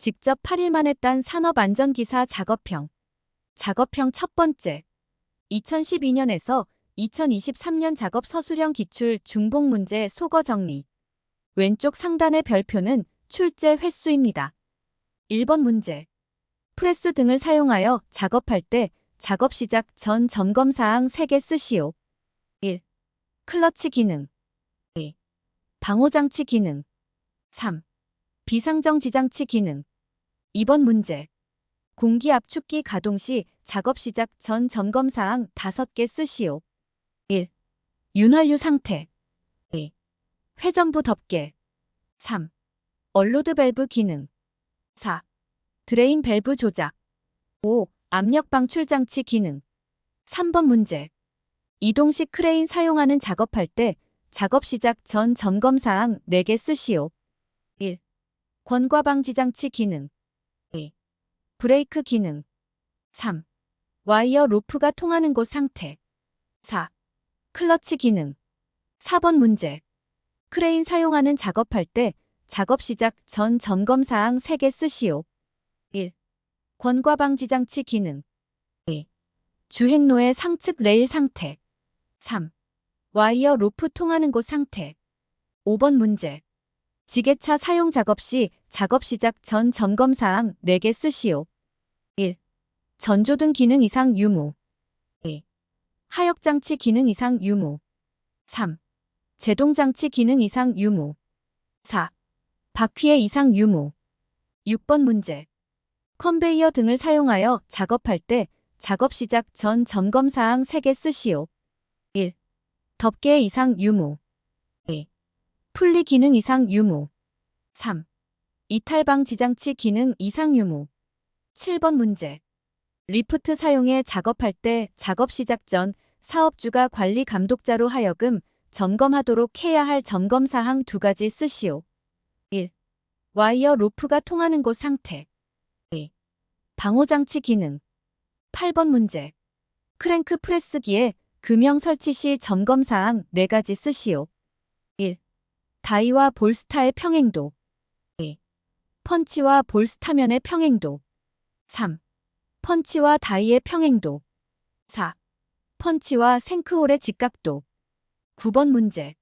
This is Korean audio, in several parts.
직접 8일 만에 딴 산업안전기사 작업형. 작업형 첫 번째. 2012년에서 2023년 작업 서술형 기출 중복 문제 속어 정리. 왼쪽 상단의 별표는 출제 횟수입니다. 1번 문제. 프레스 등을 사용하여 작업할 때 작업 시작 전 점검사항 3개 쓰시오. 1. 클러치 기능. 2. 방호장치 기능. 3. 비상정지장치 기능. 2번 문제. 공기압축기 가동 시 작업 시작 전 점검사항 5개 쓰시오. 1. 윤활유 상태. 2. 회전부 덮개. 3. 얼로드 밸브 기능. 4. 드레인 밸브 조작. 5. 압력 방출 장치 기능. 3번 문제. 이동식 크레인 사용하는 작업할 때 작업 시작 전 점검사항 4개 쓰시오. 1. 권과 방지 장치 기능. 2. 브레이크 기능. 3. 와이어 로프가 통하는 곳 상태. 4. 클러치 기능. 4번 문제. 크레인 사용하는 작업할 때 작업 시작 전 점검사항 3개 쓰시오. 1. 권과 방지 장치 기능. 2. 주행로의 상측 레일 상태. 3. 와이어 로프 통하는 곳 상태. 5번 문제. 지게차 사용 작업 시 작업 시작 전 점검사항 4개 쓰시오. 1. 전조등 기능 이상 유무. 2. 하역장치 기능 이상 유무. 3. 제동장치 기능 이상 유무. 4. 바퀴의 이상 유무. 6번 문제. 컨베이어 등을 사용하여 작업할 때 작업 시작 전 점검사항 3개 쓰시오. 1. 덮개의 이상 유무. 2. 풀리 기능 이상 유무. 3. 이탈 방지 장치 기능 이상 유무. 7번 문제. 리프트 사용해 작업할 때 작업 시작 전 사업주가 관리 감독자로 하여금 점검하도록 해야 할 점검사항 2가지 쓰시오. 1. 와이어 로프가 통하는 곳 상태. 2. 방호장치 기능. 8번 문제. 크랭크 프레스기에 금형 설치 시 점검사항 4가지 쓰시오. 1. 다이와 볼스타의 평행도. 2. 펀치와 볼스타면의 평행도. 3. 펀치와 다이의 평행도. 4. 펀치와 생크홀의 직각도. 9번 문제.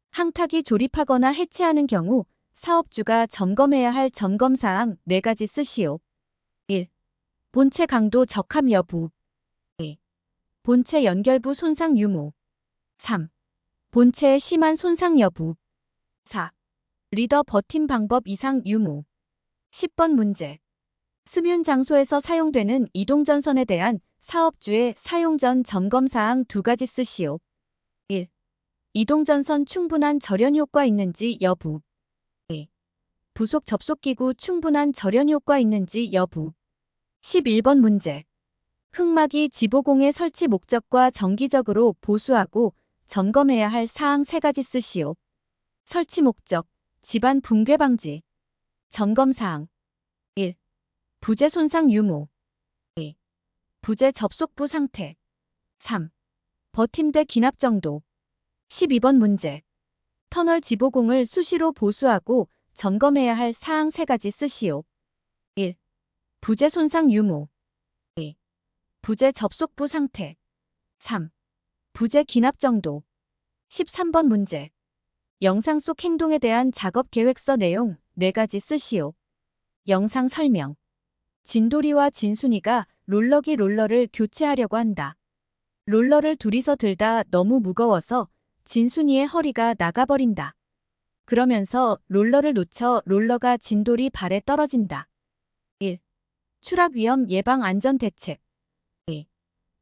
항탁이 조립하거나 해체하는 경우 사업주가 점검해야 할 점검사항 4가지 쓰시오. 1. 본체 강도 적합 여부. 2. 본체 연결부 손상 유무. 3. 본체의 심한 손상 여부. 4. 리더 버팀 방법 이상 유무. 10번 문제. 스뮨 장소에서 사용되는 이동전선에 대한 사업주의 사용 전 점검사항 2가지 쓰시오. 1. 이동전선 충분한 절연 효과 있는지 여부. 2. 부속 접속기구 충분한 절연 효과 있는지 여부. 11번 문제. 흑막이 지보공의 설치 목적과 정기적으로 보수하고 점검해야 할 사항 3가지 쓰시오. 설치 목적, 집안 붕괴 방지. 점검사항. 1. 부재 손상 유무. 2. 부재 접속부 상태. 3. 버팀대 기납 정도. 12번 문제. 터널 지보공을 수시로 보수하고 점검해야 할 사항 3가지 쓰시오. 1. 부재 손상 유무. 2. 부재 접속부 상태. 3. 부재 기납 정도. 13번 문제. 영상 속 행동에 대한 작업 계획서 내용 4가지 쓰시오. 영상 설명. 진돌이와 진순이가 롤러를 교체하려고 한다. 롤러를 둘이서 들다 너무 무거워서 진순이의 허리가 나가버린다. 그러면서 롤러를 놓쳐 롤러가 진돌이 발에 떨어진다. 1. 추락 위험 예방 안전 대책. 2.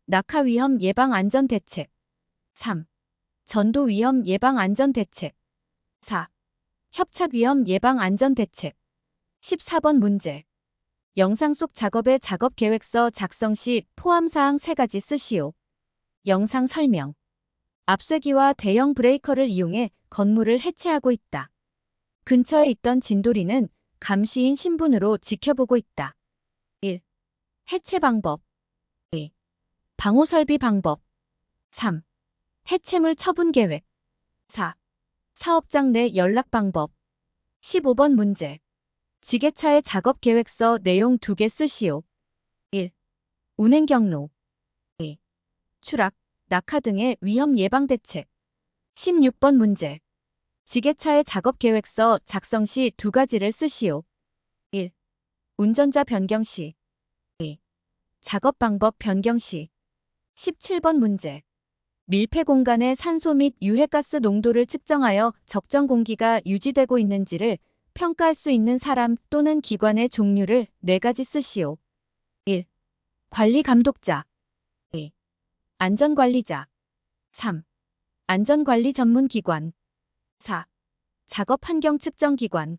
낙하 위험 예방 안전 대책. 3. 전도 위험 예방 안전 대책. 4. 협착 위험 예방 안전 대책. 14번 문제. 영상 속 작업의 작업 계획서 작성 시 포함사항 3가지 쓰시오. 영상 설명. 앞쇠기와 대형 브레이커를 이용해 건물을 해체하고 있다. 근처에 있던 진돌이는 감시인 신분으로 지켜보고 있다. 1. 해체 방법. 2. 방호 설비 방법. 3. 해체물 처분 계획. 4. 사업장 내 연락 방법. 15번 문제. 지게차의 작업 계획서 내용 2개 쓰시오. 1. 운행 경로. 2. 추락, 낙하 등의 위험 예방 대책. 16번 문제. 지게차의 작업 계획서 작성 시 2가지를 쓰시오. 1. 운전자 변경 시. 2. 작업 방법 변경 시. 17번 문제. 밀폐 공간의 산소 및 유해가스 농도를 측정하여 적정 공기가 유지되고 있는지를 평가할 수 있는 사람 또는 기관의 종류를 4가지 쓰시오. 1. 관리 감독자. 2. 안전관리자. 3. 안전관리 전문기관. 4. 작업 환경 측정기관.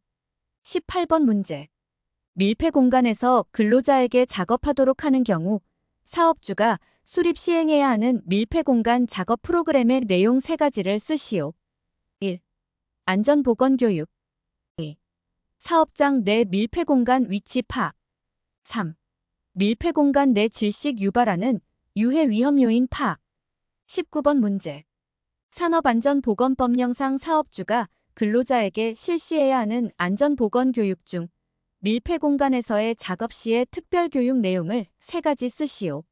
18번 문제. 밀폐 공간에서 근로자에게 작업하도록 하는 경우 사업주가 수립 시행해야 하는 밀폐 공간 작업 프로그램의 내용 3가지를 쓰시오. 1. 안전보건교육. 2. 사업장 내 밀폐 공간 위치 파악. 3. 밀폐 공간 내 질식 유발하는 유해 위험 요인 파악. 19번 문제. 산업안전보건법령상 사업주가 근로자에게 실시해야 하는 안전보건교육 중 밀폐 공간에서의 작업 시의 특별교육 내용을 3가지 쓰시오.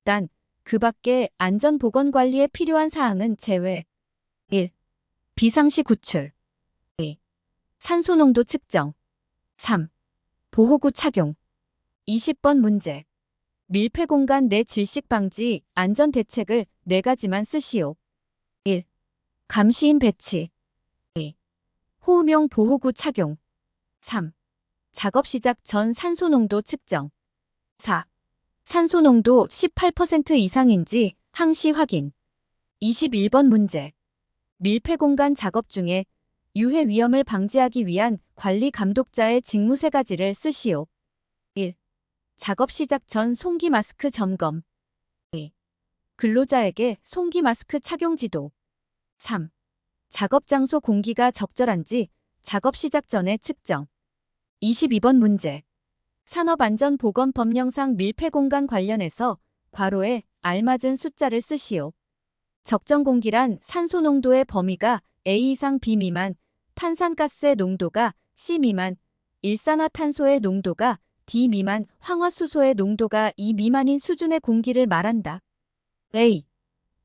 단, 그 밖에 안전보건관리에 필요한 사항은 제외. 1. 비상시 구출. 2. 산소농도 측정. 3. 보호구 착용. 20번 문제. 밀폐 공간 내 질식 방지 안전 대책을 4가지만 쓰시오. 1. 감시인 배치. 2. 호우용 보호구 착용. 3. 작업 시작 전 산소농도 측정. 4. 산소농도 18% 이상인지 항시 확인. 21번 문제. 밀폐 공간 작업 중에 유해 위험을 방지하기 위한 관리 감독자의 직무 3가지를 쓰시오. 1. 작업 시작 전 송기 마스크 점검. 2. 근로자에게 송기 마스크 착용 지도. 3. 작업 장소 공기가 적절한지 작업 시작 전에 측정. 22번 문제. 산업안전보건법령상 밀폐 공간 관련해서 괄호에 알맞은 숫자를 쓰시오. 적정 공기란 산소 농도의 범위가 A 이상 B 미만, 탄산가스의 농도가 C 미만, 일산화탄소의 농도가 D 미만, 황화수소의 농도가 E 미만인 수준의 공기를 말한다. A.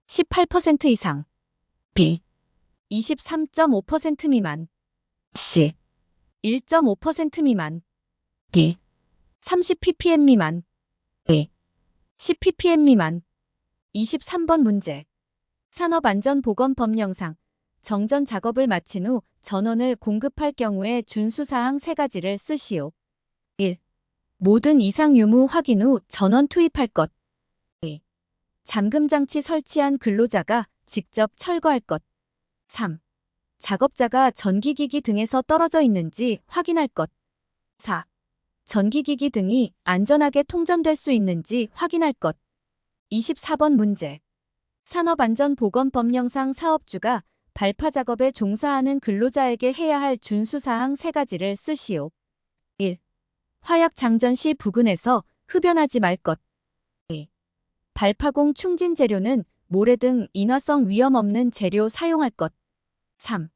18% 이상. B. 23.5% 미만. C. 1.5% 미만. D. 30ppm 미만. E. 10ppm 미만. 23번 문제. 산업안전보건법령상 정전 작업을 마친 후 전원을 공급할 경우에 준수사항 3가지를 쓰시오. 1. 모든 이상 유무 확인 후 전원 투입할 것. 2. 잠금장치 설치한 근로자가 직접 철거할 것. 3. 작업자가 전기기기 등에서 떨어져 있는지 확인할 것. 4. 전기기기 등이 안전하게 통전될 수 있는지 확인할 것. 24번 문제. 산업안전보건법령상 사업주가 발파 작업에 종사하는 근로자에게 해야 할 준수사항 3가지를 쓰시오. 1. 화약 장전 시 부근에서 흡연하지 말 것. 2. 발파공 충진 재료는 모래 등 인화성 위험 없는 재료 사용할 것. 3.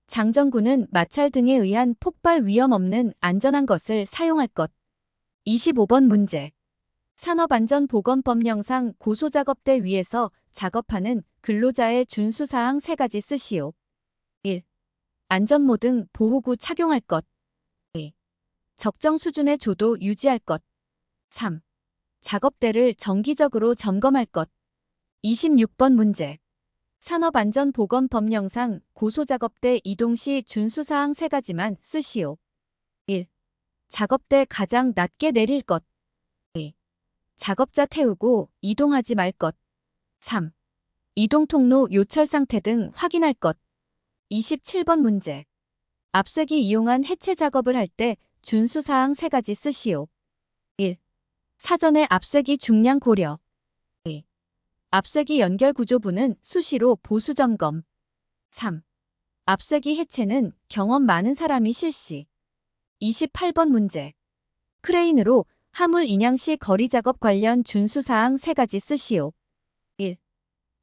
장전구는 마찰 등에 의한 폭발 위험 없는 안전한 것을 사용할 것. 25번 문제. 산업안전보건법령상 고소작업대 위에서 작업하는 근로자의 준수사항 3가지 쓰시오. 1. 안전모 등 보호구 착용할 것. 2. 적정 수준의 조도 유지할 것. 3. 작업대를 정기적으로 점검할 것. 26번 문제. 산업안전보건법령상 고소작업대 이동 시 준수사항 3가지만 쓰시오. 1. 작업대 가장 낮게 내릴 것. 2. 작업자 태우고 이동하지 말 것. 3. 이동 통로 요철 상태 등 확인할 것. 27번 문제. 압쇄기 이용한 해체 작업을 할 때 준수사항 3가지 쓰시오. 1. 사전에 압쇄기 중량 고려. 2. 압쇄기 연결 구조부는 수시로 보수 점검. 3. 압쇄기 해체는 경험 많은 사람이 실시. 28번 문제. 크레인으로 화물 인양 시 거리 작업 관련 준수사항 3가지 쓰시오. 1.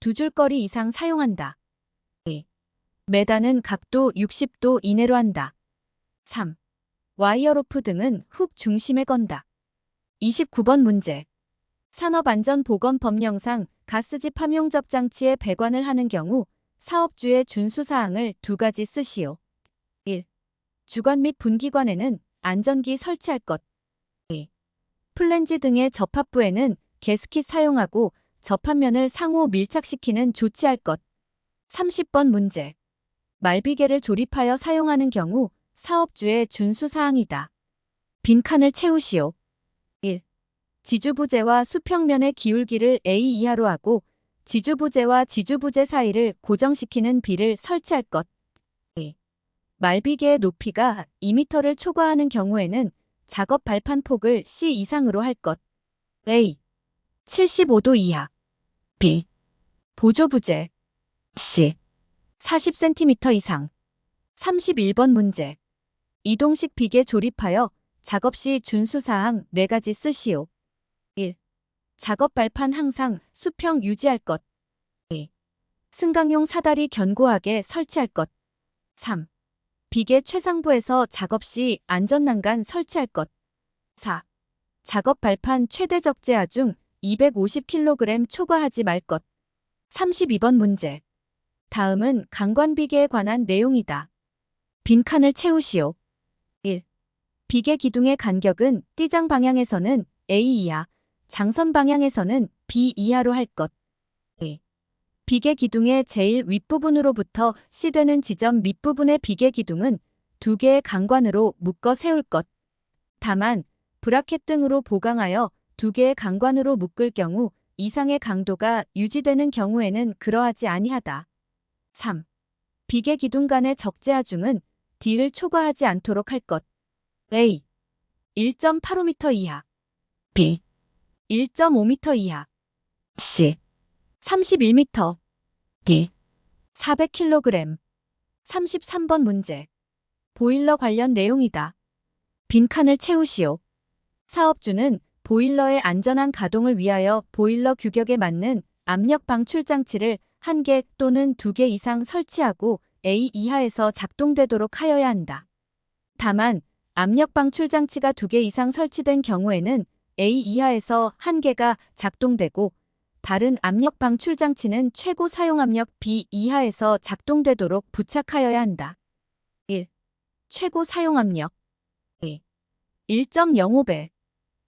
2줄 거리 이상 사용한다. 2. 매다는 각도 60도 이내로 한다. 3. 와이어로프 등은 훅 중심에 건다. 29번 문제. 산업안전보건법령상 가스집 함용접 장치에 배관을 하는 경우 사업주의 준수사항을 두 가지 쓰시오. 1. 주관 및 분기관에는 안전기 설치할 것. 2. 플랜지 등의 접합부에는 가스킷 사용하고 접합면을 상호 밀착시키는 조치할 것. 30번 문제. 말비계를 조립하여 사용하는 경우 사업주의 준수사항이다. 빈칸을 채우시오. 1. 지주부재와 수평면의 기울기를 A 이하로 하고 지주부재와 지주부재 사이를 고정시키는 비를 설치할 것. 2. 말비계의 높이가 2m를 초과하는 경우에는 작업 발판 폭을 C 이상으로 할 것. A. 75도 이하. B. 보조부재. C. 40cm 이상. 31번 문제. 이동식 비계 조립하여 작업 시 준수사항 4가지 쓰시오. 1. 작업 발판 항상 수평 유지할 것. 2. 승강용 사다리 견고하게 설치할 것. 3. 비계 최상부에서 작업 시 안전난간 설치할 것. 4. 작업 발판 최대 적재하중 250kg 초과하지 말 것. 32번 문제. 다음은 강관비계에 관한 내용이다. 빈칸을 채우시오. 1. 비계 기둥의 간격은 띠장 방향에서는 A 이하, 장선 방향에서는 B 이하로 할 것. 2. 비계 기둥의 제일 윗부분으로부터 C 되는 지점 밑부분의 비계 기둥은 2개의 강관으로 묶어 세울 것. 다만 브라켓 등으로 보강하여 2개의 강관으로 묶을 경우 이상의 강도가 유지되는 경우에는 그러하지 아니하다. 3. 비계 기둥 간의 적재하중은 D를 초과하지 않도록 할 것. A. 1.85m 이하. B. 1.5m 이하. C. 31m. D. 400kg. 33번 문제. 보일러 관련 내용이다. 빈칸을 채우시오. 사업주는 보일러의 안전한 가동을 위하여 보일러 규격에 맞는 압력 방출 장치를 1개 또는 2개 이상 설치하고 A 이하에서 작동되도록 하여야 한다. 다만 압력 방출 장치가 2개 이상 설치된 경우에는 A 이하에서 1개가 작동되고 다른 압력 방출 장치는 최고 사용 압력 B 이하에서 작동되도록 부착하여야 한다. 1. 최고 사용 압력 2. 1.05배.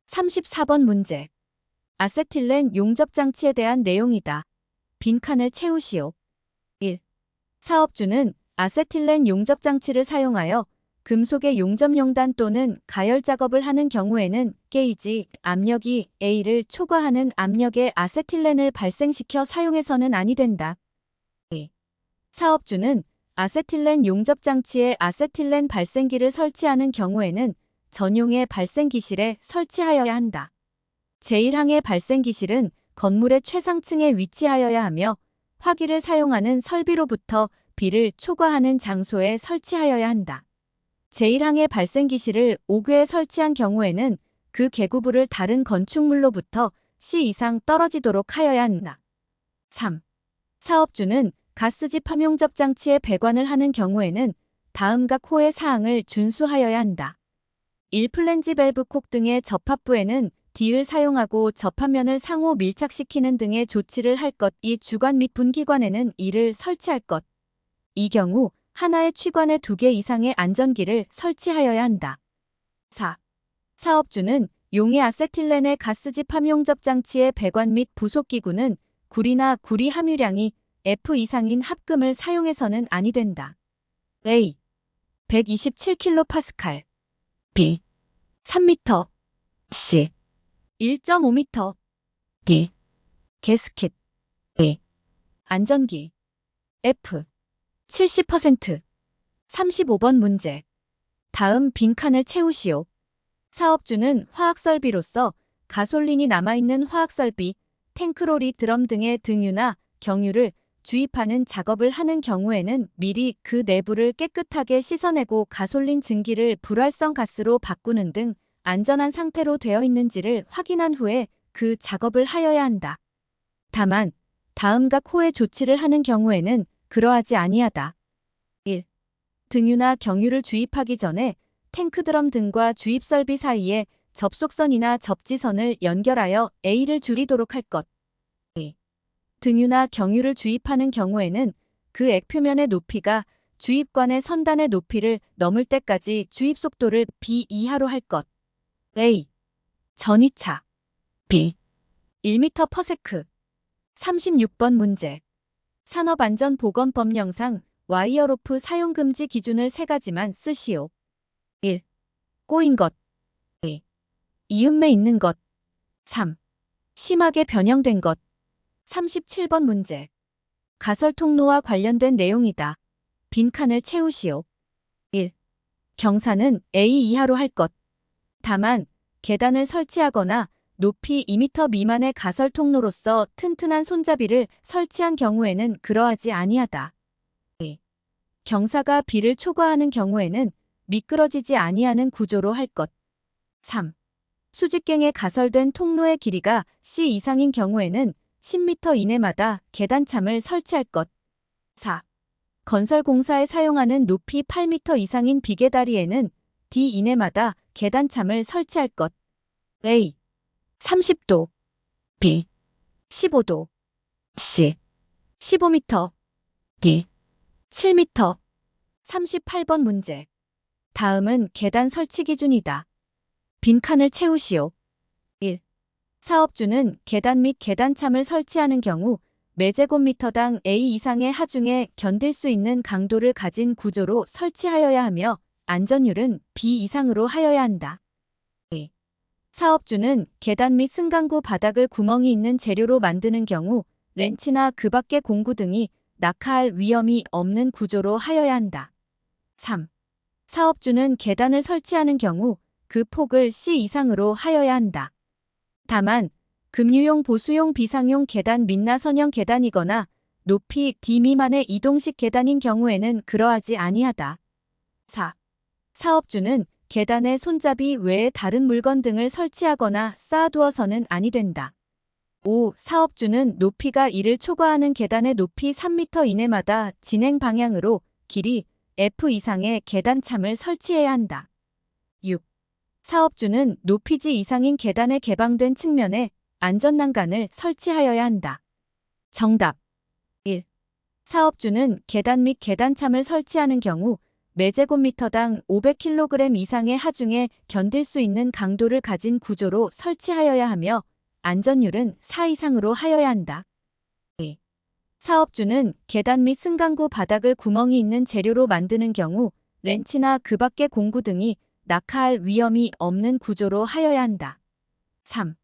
34번 문제. 아세틸렌 용접 장치에 대한 내용이다. 빈칸을 채우시오. 1. 사업주는 아세틸렌 용접 장치를 사용하여 금속의 용접용단 또는 가열 작업을 하는 경우에는 게이지 압력이 A를 초과하는 압력의 아세틸렌을 발생시켜 사용해서는 아니 된다. 2. 사업주는 아세틸렌 용접 장치에 아세틸렌 발생기를 설치하는 경우에는 전용의 발생기실에 설치하여야 한다. 제1항의 발생기실은 건물의 최상층에 위치하여야 하며 화기를 사용하는 설비로부터 B를 초과하는 장소에 설치하여야 한다. 제1항의 발생기실을 5궤에 설치한 경우에는 그 계구부를 다른 건축물로부터 C 이상 떨어지도록 하여야 한다. 3. 사업주는 가스집 함용접 장치에 배관을 하는 경우에는 다음 각 호의 사항을 준수하여야 한다. 1. 플랜지 밸브 콕 등의 접합부에는 D를 사용하고 접합면을 상호 밀착시키는 등의 조치를 할 것. 2. 주관 및 분기관에는 이를 설치할 것. 이 경우 하나의 취관에 2개 이상의 안전기를 설치하여야 한다. 4. 사업주는 용해 아세틸렌의 가스집 함용접 장치의 배관 및 부속기구는 구리나 구리 함유량이 F 이상인 합금을 사용해서는 아니 된다. A. 127kPa. B. 3m. C. 1.5m. D. 가스킷. E. 안전기. F. 70%. 35번 문제. 다음 빈칸을 채우시오. 사업주는 화학설비로서 가솔린이 남아있는 화학설비, 탱크로리 드럼 등의 등유나 경유를 주입하는 작업을 하는 경우에는 미리 그 내부를 깨끗하게 씻어내고 가솔린 증기를 불활성 가스로 바꾸는 등 안전한 상태로 되어 있는지를 확인한 후에 그 작업을 하여야 한다. 다만 다음 각 호의 조치를 하는 경우에는 그러하지 아니하다. 1. 등유나 경유를 주입하기 전에 탱크드럼 등과 주입설비 사이에 접속선이나 접지선을 연결하여 A를 줄이도록 할 것. A. 등유나 경유를 주입하는 경우에는 그 액표면의 높이가 주입관의 선단의 높이를 넘을 때까지 주입 속도를 B 이하로 할 것. A. 전위차 B. 1m/s. 36번 문제. 산업안전보건법령상 와이어로프 사용 금지 기준을 세 가지만 쓰시오. 1. 꼬인 것. 2. 이음매 있는 것. 3. 심하게 변형된 것. 37번 문제. 가설 통로와 관련된 내용이다. 빈칸을 채우시오. 1. 경사는 A 이하로 할 것. 다만 계단을 설치하거나 높이 2m 미만의 가설 통로로서 튼튼한 손잡이를 설치한 경우에는 그러하지 아니하다. 2. 경사가 B를 초과하는 경우에는 미끄러지지 아니하는 구조로 할 것. 3. 수직갱에 가설된 통로의 길이가 C 이상인 경우에는 10m 이내마다 계단참을 설치할 것. 4. 건설공사에 사용하는 높이 8m 이상인 비계다리에는 D 이내마다 계단참을 설치할 것. A. 30도 B. 15도 C. 15m D. 7m. 38번 문제. 다음은 계단 설치 기준이다. 빈칸을 채우시오. 1. 사업주는 계단 및 계단참을 설치하는 경우 매제곱미터당 A 이상의 하중에 견딜 수 있는 강도를 가진 구조로 설치하여야 하며 안전율은 B 이상으로 하여야 한다. 2. 사업주는 계단 및 승강구 바닥을 구멍이 있는 재료로 만드는 경우 렌치나 그 밖의 공구 등이 낙하할 위험이 없는 구조로 하여야 한다. 3. 사업주는 계단을 설치하는 경우 그 폭을 C 이상으로 하여야 한다. 다만 급유용 보수용 비상용 계단 민나선형 계단이거나 높이 D 미만의 이동식 계단인 경우에는 그러하지 아니하다. 4. 사업주는 계단에 손잡이 외에 다른 물건 등을 설치하거나 쌓아두어서는 아니 된다. 5. 사업주는 높이가 이를 초과하는 계단의 높이 3m 이내마다 진행 방향으로 길이 F 이상의 계단참을 설치해야 한다. 6. 사업주는 높이 G 이상인 계단의 개방된 측면에 안전난간을 설치하여야 한다. 정답 1. 사업주는 계단 및 계단참을 설치하는 경우 매제곱미터당 500kg 이상의 하중에 견딜 수 있는 강도를 가진 구조로 설치하여야 하며 안전율은 4 이상으로 하여야 한다. 2. 사업주는 계단 및 승강구 바닥을 구멍이 있는 재료로 만드는 경우 렌치나 그 밖의 공구 등이 낙하할 위험이 없는 구조로 하여야 한다. 3.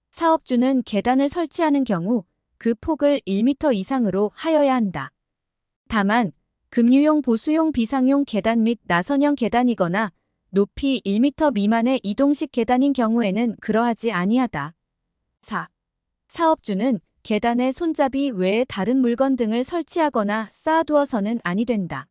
사업주는 계단을 설치하는 경우 그 폭을 1m 이상으로 하여야 한다. 다만 급유용 보수용 비상용 계단 및 나선형 계단이거나 높이 1m 미만의 이동식 계단인 경우에는 그러하지 아니하다. 4. 사업주는 계단에 손잡이 외에 다른 물건 등을 설치하거나 쌓아두어서는 아니 된다.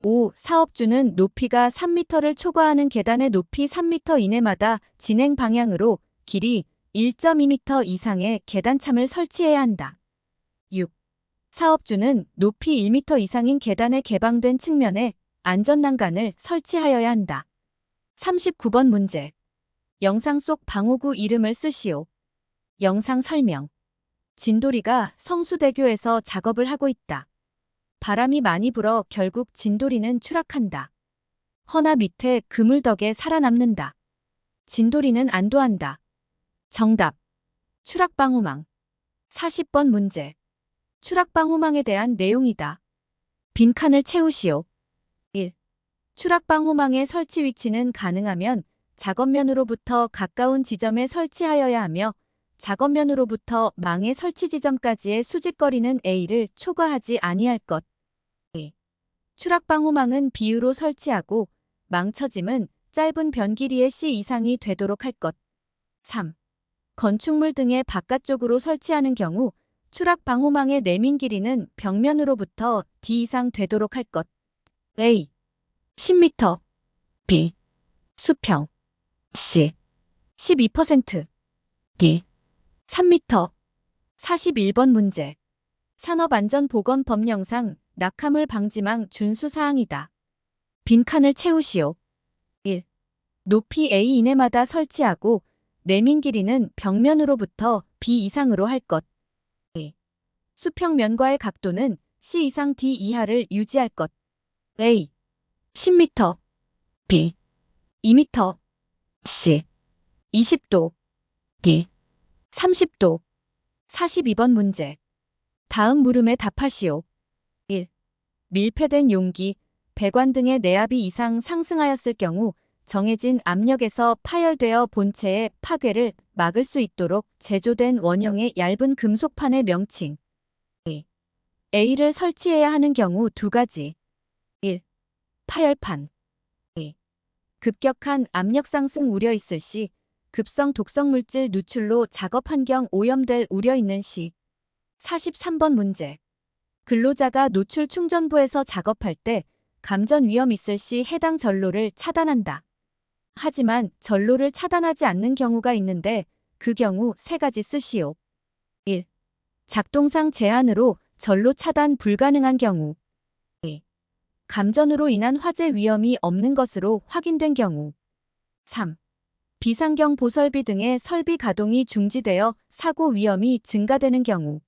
5. 사업주는 높이가 3m를 초과하는 계단의 높이 3m 이내마다 진행 방향으로 길이 1.2m 이상의 계단참을 설치해야 한다. 6. 사업주는 높이 1m 이상인 계단의 개방된 측면에 안전난간을 설치하여야 한다. 39번 문제. 영상 속 방호구 이름을 쓰시오. 영상 설명. 진돌이가 성수대교에서 작업을 하고 있다. 바람이 많이 불어 결국 진돌이는 추락한다. 허나 밑에 그물 덕에 살아남는다. 진돌이는 안도한다. 정답. 추락방호망. 40번 문제. 추락방호망에 대한 내용이다. 빈칸을 채우시오. 1. 추락방호망의 설치 위치는 가능하면 작업면으로부터 가까운 지점에 설치하여야 하며 작업면으로부터 망의 설치 지점까지의 수직거리는 A를 초과하지 아니할 것. 2. 추락방호망은 B유로 설치하고 망처짐은 짧은 변 길이의 C 이상이 되도록 할 것. 3. 건축물 등의 바깥쪽으로 설치하는 경우 추락방호망의 내민 길이는 벽면으로부터 D 이상 되도록 할 것. A. 10m B. 수평 C. 12% D. 3m. 41번 문제. 산업안전보건법령상 낙하물 방지망 준수사항이다. 빈칸을 채우시오. 1. 높이 A 이내마다 설치하고 내민 길이는 벽면으로부터 B 이상으로 할 것. A. 수평면과의 각도는 C 이상 D 이하를 유지할 것. A. 10m B. 2m C. 20도 D. 30도 42번 문제. 다음 물음에 답하시오. 1. 밀폐된 용기, 배관 등의 내압이 이상 상승하였을 경우 정해진 압력에서 파열되어 본체의 파괴를 막을 수 있도록 제조된 원형의 얇은 금속판의 명칭. 2. A를 설치해야 하는 경우 두 가지. 1. 파열판. 2. 급격한 압력 상승 우려 있을 시, 급성 독성 물질 누출로 작업 환경 오염될 우려 있는 시. 43번 문제. 근로자가 노출 충전부에서 작업할 때 감전 위험 있을 시 해당 전로를 차단한다. 하지만 전로를 차단하지 않는 경우가 있는데 그 경우 세 가지 쓰시오. 1. 작동상 제한으로 전로 차단 불가능한 경우. 2. 감전으로 인한 화재 위험이 없는 것으로 확인된 경우. 3. 비상경 보설비 등의 설비 가동이 중지되어 사고 위험이 증가되는 경우.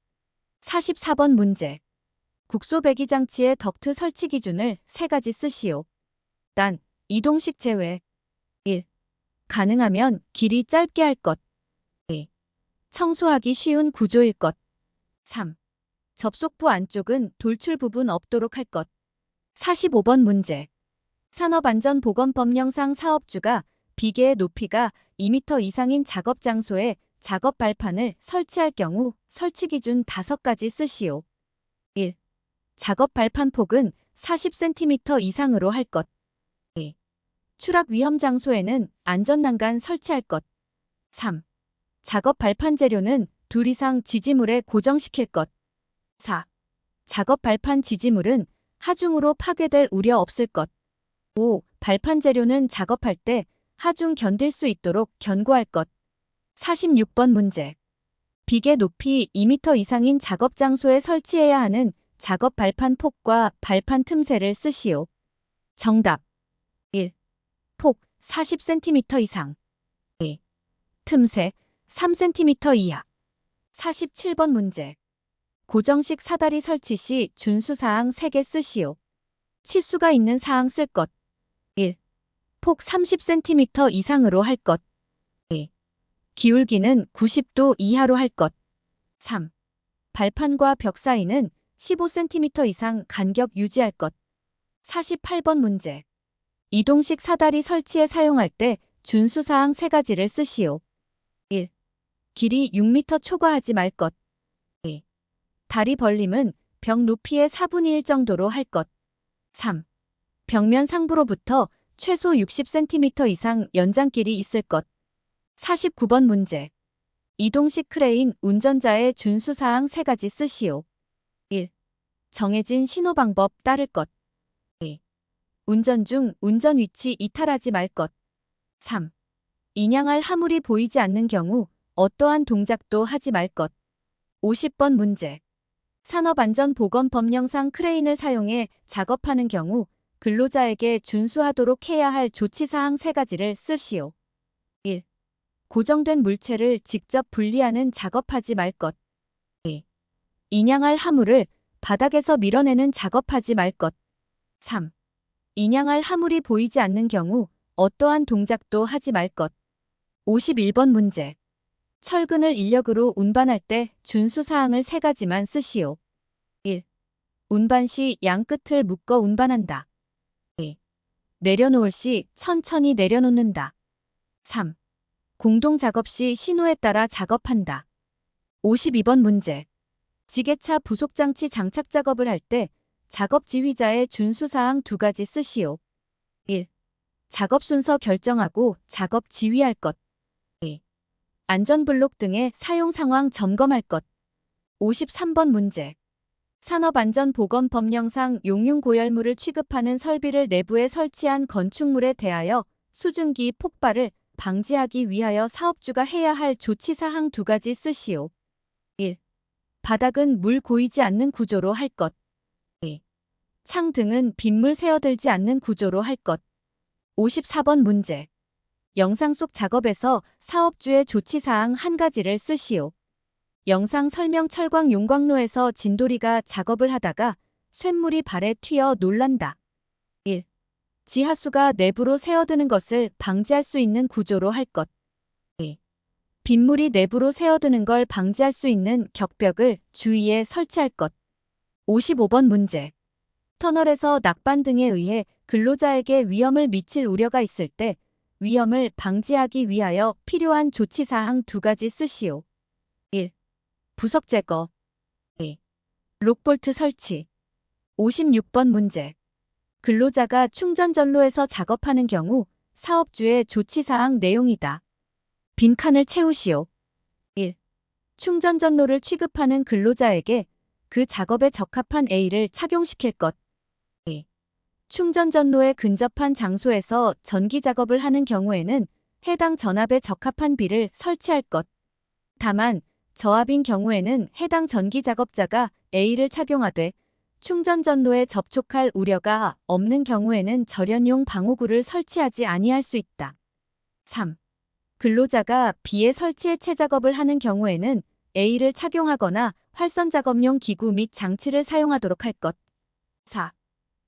44번 문제. 국소 배기 장치의 덕트 설치 기준을 세 가지 쓰시오. 단, 이동식 제외. 1. 가능하면 길이 짧게 할 것. 2. 청소하기 쉬운 구조일 것. 3. 접속부 안쪽은 돌출 부분 없도록 할 것. 45번 문제. 산업안전보건법령상 사업주가 비계의 높이가 2m 이상인 작업 장소에 작업 발판을 설치할 경우 설치 기준 5가지 쓰시오. 1. 작업 발판 폭은 40cm 이상으로 할 것. 2. 추락 위험 장소에는 안전난간 설치할 것. 3. 작업 발판 재료는 2 이상 지지물에 고정시킬 것. 4. 작업 발판 지지물은 하중으로 파괴될 우려 없을 것. 5. 발판 재료는 작업할 때 하중 견딜 수 있도록 견고할 것. 46번 문제. 비계 높이 2m 이상인 작업 장소에 설치해야 하는 작업 발판 폭과 발판 틈새를 쓰시오. 정답. 1. 폭 40cm 이상. 2. 틈새 3cm 이하. 47번 문제. 고정식 사다리 설치 시 준수사항 3개 쓰시오. 치수가 있는 사항 쓸 것. 1. 폭 30cm 이상으로 할 것. 2. 기울기는 90도 이하로 할 것. 3. 발판과 벽 사이는 15cm 이상 간격 유지할 것. 48번 문제. 이동식 사다리 설치에 사용할 때 준수사항 3가지를 쓰시오. 1. 길이 6m 초과하지 말 것. 2. 다리 벌림은 벽 높이의 4분의 1 정도로 할 것. 3. 벽면 상부로부터 최소 60cm 이상 연장길이 있을 것. 49번 문제. 이동식 크레인 운전자의 준수사항 3가지 쓰시오. 1. 정해진 신호 방법 따를 것. 2. 운전 중 운전 위치 이탈하지 말 것. 3. 인양할 화물이 보이지 않는 경우 어떠한 동작도 하지 말 것. 50번 문제. 산업안전보건법령상 크레인을 사용해 작업하는 경우 근로자에게 준수하도록 해야 할 조치사항 3가지를 쓰시오. 1. 고정된 물체를 직접 분리하는 작업하지 말 것. 2. 인양할 화물을 바닥에서 밀어내는 작업하지 말 것. 3. 인양할 화물이 보이지 않는 경우 어떠한 동작도 하지 말 것. 51번 문제. 철근을 인력으로 운반할 때 준수사항을 3가지만 쓰시오. 1. 운반 시 양끝을 묶어 운반한다. 2. 내려놓을 시 천천히 내려놓는다. 3. 공동 작업 시 신호에 따라 작업한다. 52번 문제. 지게차 부속장치 장착 작업을 할 때 작업 지휘자의 준수사항 2가지 쓰시오. 1. 작업 순서 결정하고 작업 지휘할 것. 2. 안전블록 등의 사용 상황 점검할 것. 53번 문제. 산업안전보건법령상 용융고열물을 취급하는 설비를 내부에 설치한 건축물에 대하여 수증기 폭발을 방지하기 위하여 사업주가 해야 할 조치사항 2가지 쓰시오. 1. 바닥은 물 고이지 않는 구조로 할 것. 2. 창 등은 빗물 새어들지 않는 구조로 할 것. 54번 문제. 영상 속 작업에서 사업주의 조치사항 한 가지를 쓰시오. 영상 설명 철광 용광로에서 진돌이가 작업을 하다가 쇳물이 발에 튀어 놀란다. 1. 지하수가 내부로 새어드는 것을 방지할 수 있는 구조로 할 것. 2. 빗물이 내부로 새어드는 걸 방지할 수 있는 격벽을 주위에 설치할 것. 55번 문제. 터널에서 낙반 등에 의해 근로자에게 위험을 미칠 우려가 있을 때 위험을 방지하기 위하여 필요한 조치사항 두 가지 쓰시오. 1. 부석 제거. 2. 록볼트 설치. 56번 문제. 근로자가 충전전로에서 작업하는 경우 사업주의 조치사항 내용이다. 빈칸을 채우시오. 1. 충전전로를 취급하는 근로자에게 그 작업에 적합한 A를 착용시킬 것. 2. 충전전로에 근접한 장소에서 전기 작업을 하는 경우에는 해당 전압에 적합한 B를 설치할 것. 다만 저압인 경우에는 해당 전기 작업자가 A를 착용하되 충전전로에 접촉할 우려가 없는 경우에는 절연용 방호구를 설치하지 아니할 수 있다. 3. 근로자가 B에 설치 해체 작업을 하는 경우에는 A를 착용하거나 활선 작업용 기구 및 장치를 사용하도록 할 것. 4.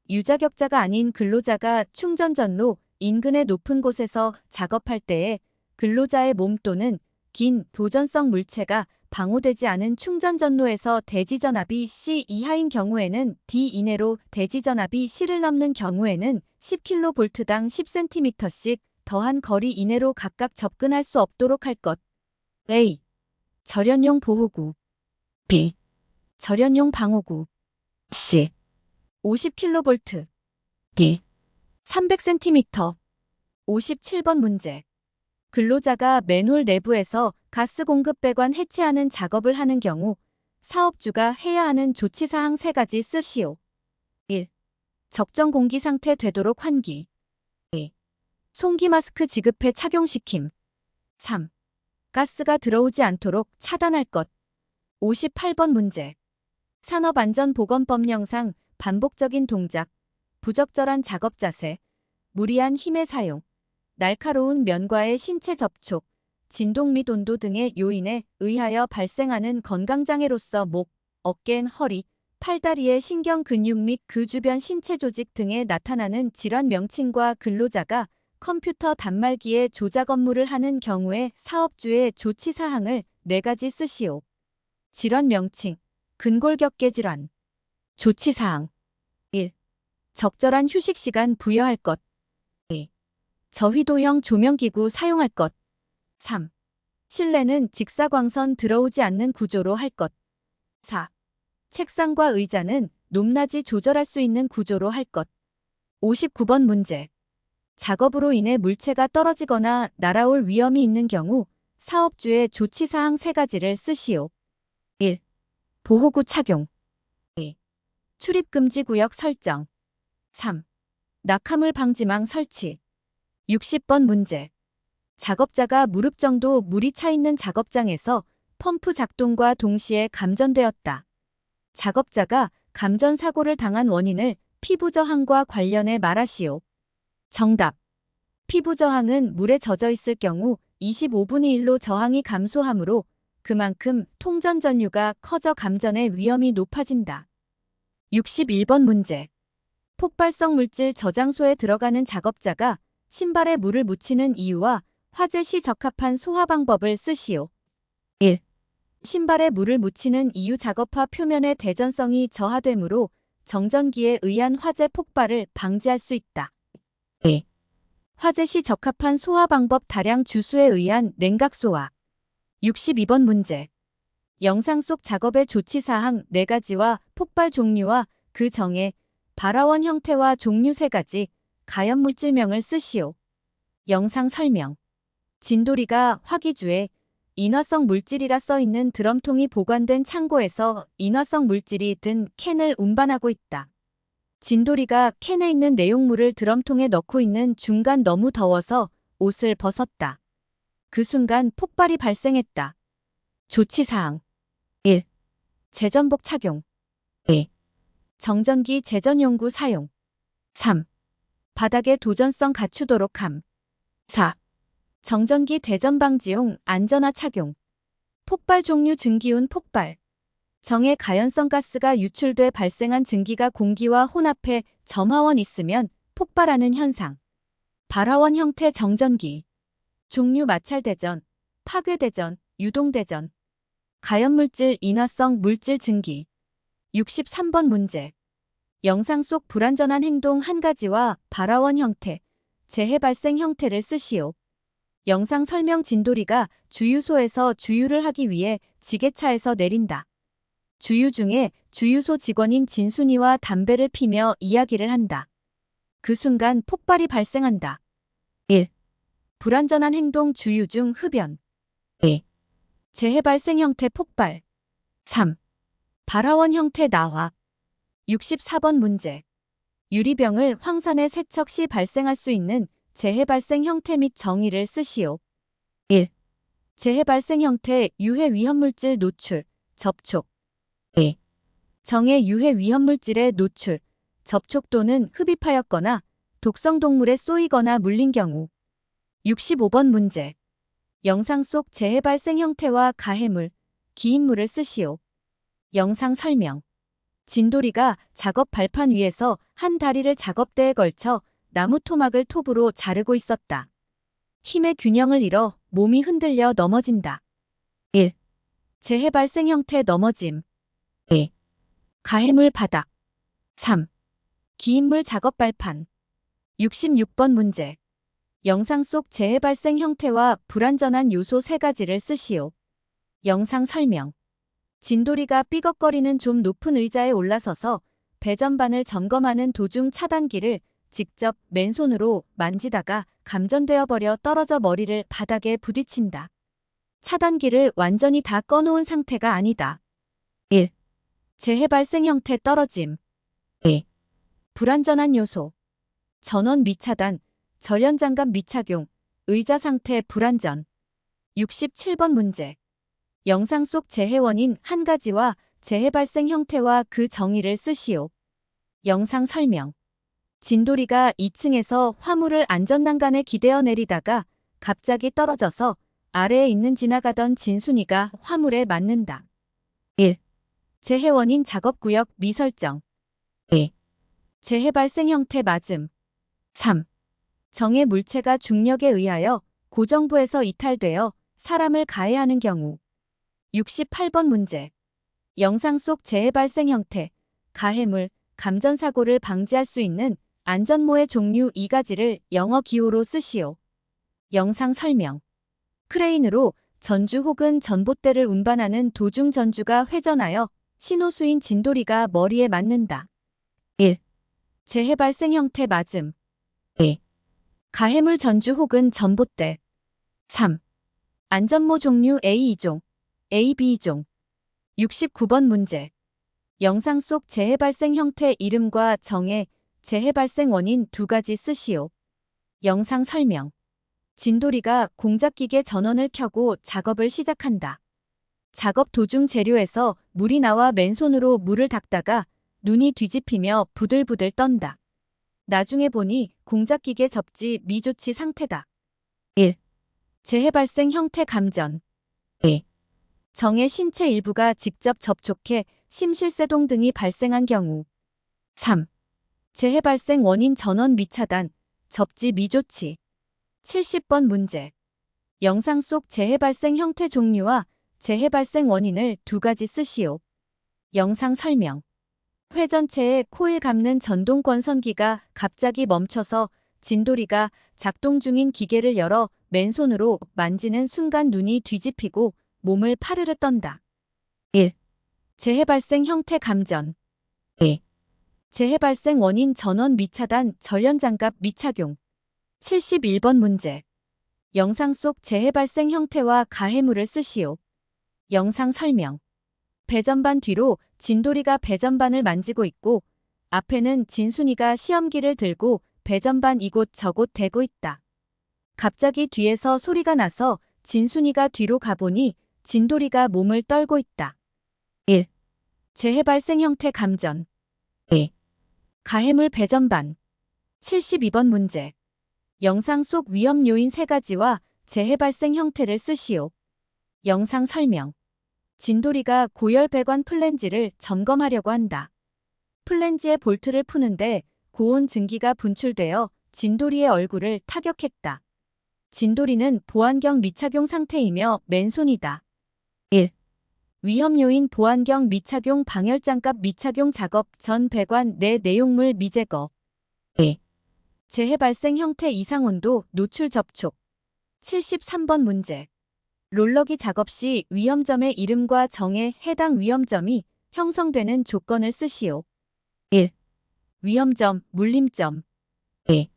유자격자가 아닌 근로자가 충전전로 인근의 높은 곳에서 작업할 때에 근로자의 몸 또는 긴 도전성 물체가 방호되지 않은 충전전로에서 대지전압이 C 이하인 경우에는 D 이내로 대지전압이 C를 넘는 경우에는 10kV당 10cm씩 더한 거리 이내로 각각 접근할 수 없도록 할 것. A. 절연용 보호구. B. 절연용 방호구. C. 50kV. D. 300cm. 57번 문제. 근로자가 맨홀 내부에서 가스 공급 배관 해체하는 작업을 하는 경우 사업주가 해야 하는 조치사항 3가지 쓰시오. 1. 적정 공기 상태 되도록 환기. 2. 송기 마스크 지급해 착용시킴. 3. 가스가 들어오지 않도록 차단할 것. 58번 문제. 산업안전보건법령상 반복적인 동작, 부적절한 작업 자세, 무리한 힘의 사용, 날카로운 면과의 신체 접촉, 진동 및 온도 등의 요인에 의하여 발생하는 건강장애로서 목, 어깨, 허리, 팔다리의 신경 근육 및 그 주변 신체 조직 등에 나타나는 질환 명칭과 근로자가 컴퓨터 단말기에 조작 업무를 하는 경우에 사업주의 조치사항을 4가지 쓰시오. 질환 명칭, 근골격계 질환. 조치사항. 1. 적절한 휴식시간 부여할 것. 2. 저휘도형 조명기구 사용할 것. 3. 실내는 직사광선 들어오지 않는 구조로 할 것. 4. 책상과 의자는 높낮이 조절할 수 있는 구조로 할 것. 59번 문제. 작업으로 인해 물체가 떨어지거나 날아올 위험이 있는 경우 사업주의 조치사항 3가지를 쓰시오. 1. 보호구 착용. 2. 출입금지 구역 설정. 3. 낙하물 방지망 설치. 60번 문제. 작업자가 무릎 정도 물이 차 있는 작업장에서 펌프 작동과 동시에 감전되었다. 작업자가 감전 사고를 당한 원인을 피부 저항과 관련해 말하시오. 정답. 피부 저항은 물에 젖어 있을 경우 25분의 1로 저항이 감소하므로 그만큼 통전 전류가 커져 감전의 위험이 높아진다. 61번 문제. 폭발성 물질 저장소에 들어가는 작업자가 신발에 물을 묻히는 이유와 화재 시 적합한 소화 방법을 쓰시오. 1. 신발에 물을 묻히는 이유 작업화 표면의 대전성이 저하되므로 정전기에 의한 화재 폭발을 방지할 수 있다. 2. 화재 시 적합한 소화 방법 다량 주수에 의한 냉각 소화. 62번 문제. 영상 속 작업의 조치사항 4가지와 폭발 종류와 그 정의, 발화원 형태와 종류 3가지, 가연물질명을 쓰시오. 영상 설명. 진돌이가 화기주에 인화성 물질이라 써있는 드럼통이 보관된 창고에서 인화성 물질이 든 캔을 운반하고 있다. 진돌이가 캔에 있는 내용물을 드럼통에 넣고 있는 중간 너무 더워서 옷을 벗었다. 그 순간 폭발이 발생했다. 조치사항. 1. 제전복 착용. 2. 정전기 제전용구 사용. 3. 바닥에 도전성 갖추도록 함. 4. 정전기 대전 방지용 안전화 착용. 폭발 종류 증기운 폭발. 정의 가연성 가스가 유출돼 발생한 증기가 공기와 혼합해 점화원 있으면 폭발하는 현상. 발화원 형태 정전기. 종류 마찰대전, 파괴대전, 유동대전. 가연물질 인화성 물질 증기. 63번 문제. 영상 속 불완전한 행동 한 가지와 발화원 형태, 재해 발생 형태를 쓰시오. 영상 설명 진돌이가 주유소에서 주유를 하기 위해 지게차에서 내린다. 주유 중에 주유소 직원인 진순이와 담배를 피며 이야기를 한다. 그 순간 폭발이 발생한다. 1. 불완전한 행동 주유 중 흡연. 2. 재해 발생 형태 폭발. 3. 발화원 형태 나화. 64번 문제. 유리병을 황산에 세척 시 발생할 수 있는 재해 발생 형태 및 정의를 쓰시오. 1. 재해 발생 형태 유해 위험물질 노출, 접촉. 2. 정해 유해 위험물질의 노출, 접촉 또는 흡입하였거나 독성 동물에 쏘이거나 물린 경우. 65번 문제. 영상 속 재해 발생 형태와 가해물, 기인물을 쓰시오. 영상 설명. 진돌이가 작업 발판 위에서 한 다리를 작업대에 걸쳐 나무 토막을 톱으로 자르고 있었다. 힘의 균형을 잃어 몸이 흔들려 넘어진다. 1. 재해 발생 형태 넘어짐. 2. 가해물 바닥. 3. 기인물 작업 발판. 66번 문제. 영상 속 재해 발생 형태와 불완전한 요소 3가지를 쓰시오. 영상 설명. 진돌이가 삐걱거리는 좀 높은 의자에 올라서서 배전반을 점검하는 도중 차단기를 직접 맨손으로 만지다가 감전되어 버려 떨어져 머리를 바닥에 부딪힌다. 차단기를 완전히 다 꺼놓은 상태가 아니다. 1. 재해 발생 형태 떨어짐. 2. 불완전한 요소. 전원 미차단, 절연장갑 미착용, 의자 상태 불완전. 67번 문제. 영상 속 재해 원인 한 가지와 재해 발생 형태와 그 정의를 쓰시오. 영상 설명. 진돌이가 2층에서 화물을 안전난간에 기대어 내리다가 갑자기 떨어져서 아래에 있는 지나가던 진순이가 화물에 맞는다. 1. 재해 원인 작업구역 미설정. 2. 재해 발생 형태 맞음. 3. 정해 물체가 중력에 의하여 고정부에서 이탈되어 사람을 가해하는 경우. 68번 문제. 영상 속 재해 발생 형태, 가해물, 감전사고를 방지할 수 있는 안전모의 종류 2가지를 영어 기호로 쓰시오. 영상 설명. 크레인으로 전주 혹은 전봇대를 운반하는 도중 전주가 회전하여 신호수인 진돌이가 머리에 맞는다. 1. 재해 발생 형태 맞음. 2. 가해물 전주 혹은 전봇대. 3. 안전모 종류 A2종, A, B종. 69번 문제. 영상 속 재해 발생 형태 이름과 정해, 재해 발생 원인 2가지 쓰시오. 영상 설명. 진돌이가 공작기계 전원을 켜고 작업을 시작한다. 작업 도중 재료에서 물이 나와 맨손으로 물을 닦다가 눈이 뒤집히며 부들부들 떤다. 나중에 보니 공작기계 접지 미조치 상태다. 1. 재해 발생 형태 감전. 2. 정해 신체 일부가 직접 접촉해 심실세동 등이 발생한 경우. 3. 재해 발생 원인 전원 미차단, 접지 미조치. 70번 문제. 영상 속 재해 발생 형태 종류와 재해 발생 원인을 2가지 쓰시오. 영상 설명. 회전체에 코일 감는 전동 권선기가 갑자기 멈춰서 진돌이가 작동 중인 기계를 열어 맨손으로 만지는 순간 눈이 뒤집히고 몸을 파르르 떤다. 1. 재해 발생 형태 감전. 2. 재해 발생 원인 전원 미차단 절연장갑 미착용. 71번 문제. 영상 속 재해 발생 형태와 가해물을 쓰시오. 영상 설명. 배전반 뒤로 진돌이가 배전반을 만지고 있고 앞에는 진순이가 시험기를 들고 배전반 이곳 저곳 대고 있다. 갑자기 뒤에서 소리가 나서 진순이가 뒤로 가보니 진돌이가 몸을 떨고 있다. 1. 재해 발생 형태 감전. 2. 가해물 배전반. 72번 문제. 영상 속 위험 요인 3가지와 재해 발생 형태를 쓰시오. 영상 설명. 진돌이가 고열 배관 플랜지를 점검하려고 한다. 플랜지의 볼트를 푸는데 고온 증기가 분출되어 진돌이의 얼굴을 타격했다. 진돌이는 보안경 미착용 상태이며 맨손이다. 1. 위험 요인 보안경 미착용 방열장갑 미착용 작업 전 배관 내 내용물 미제거. 2. 재해 발생 형태 이상 온도 노출 접촉. 73번 문제. 롤러기 작업 시 위험점의 이름과 정의 해당 위험점이 형성되는 조건을 쓰시오. 1. 위험점, 물림점. 2.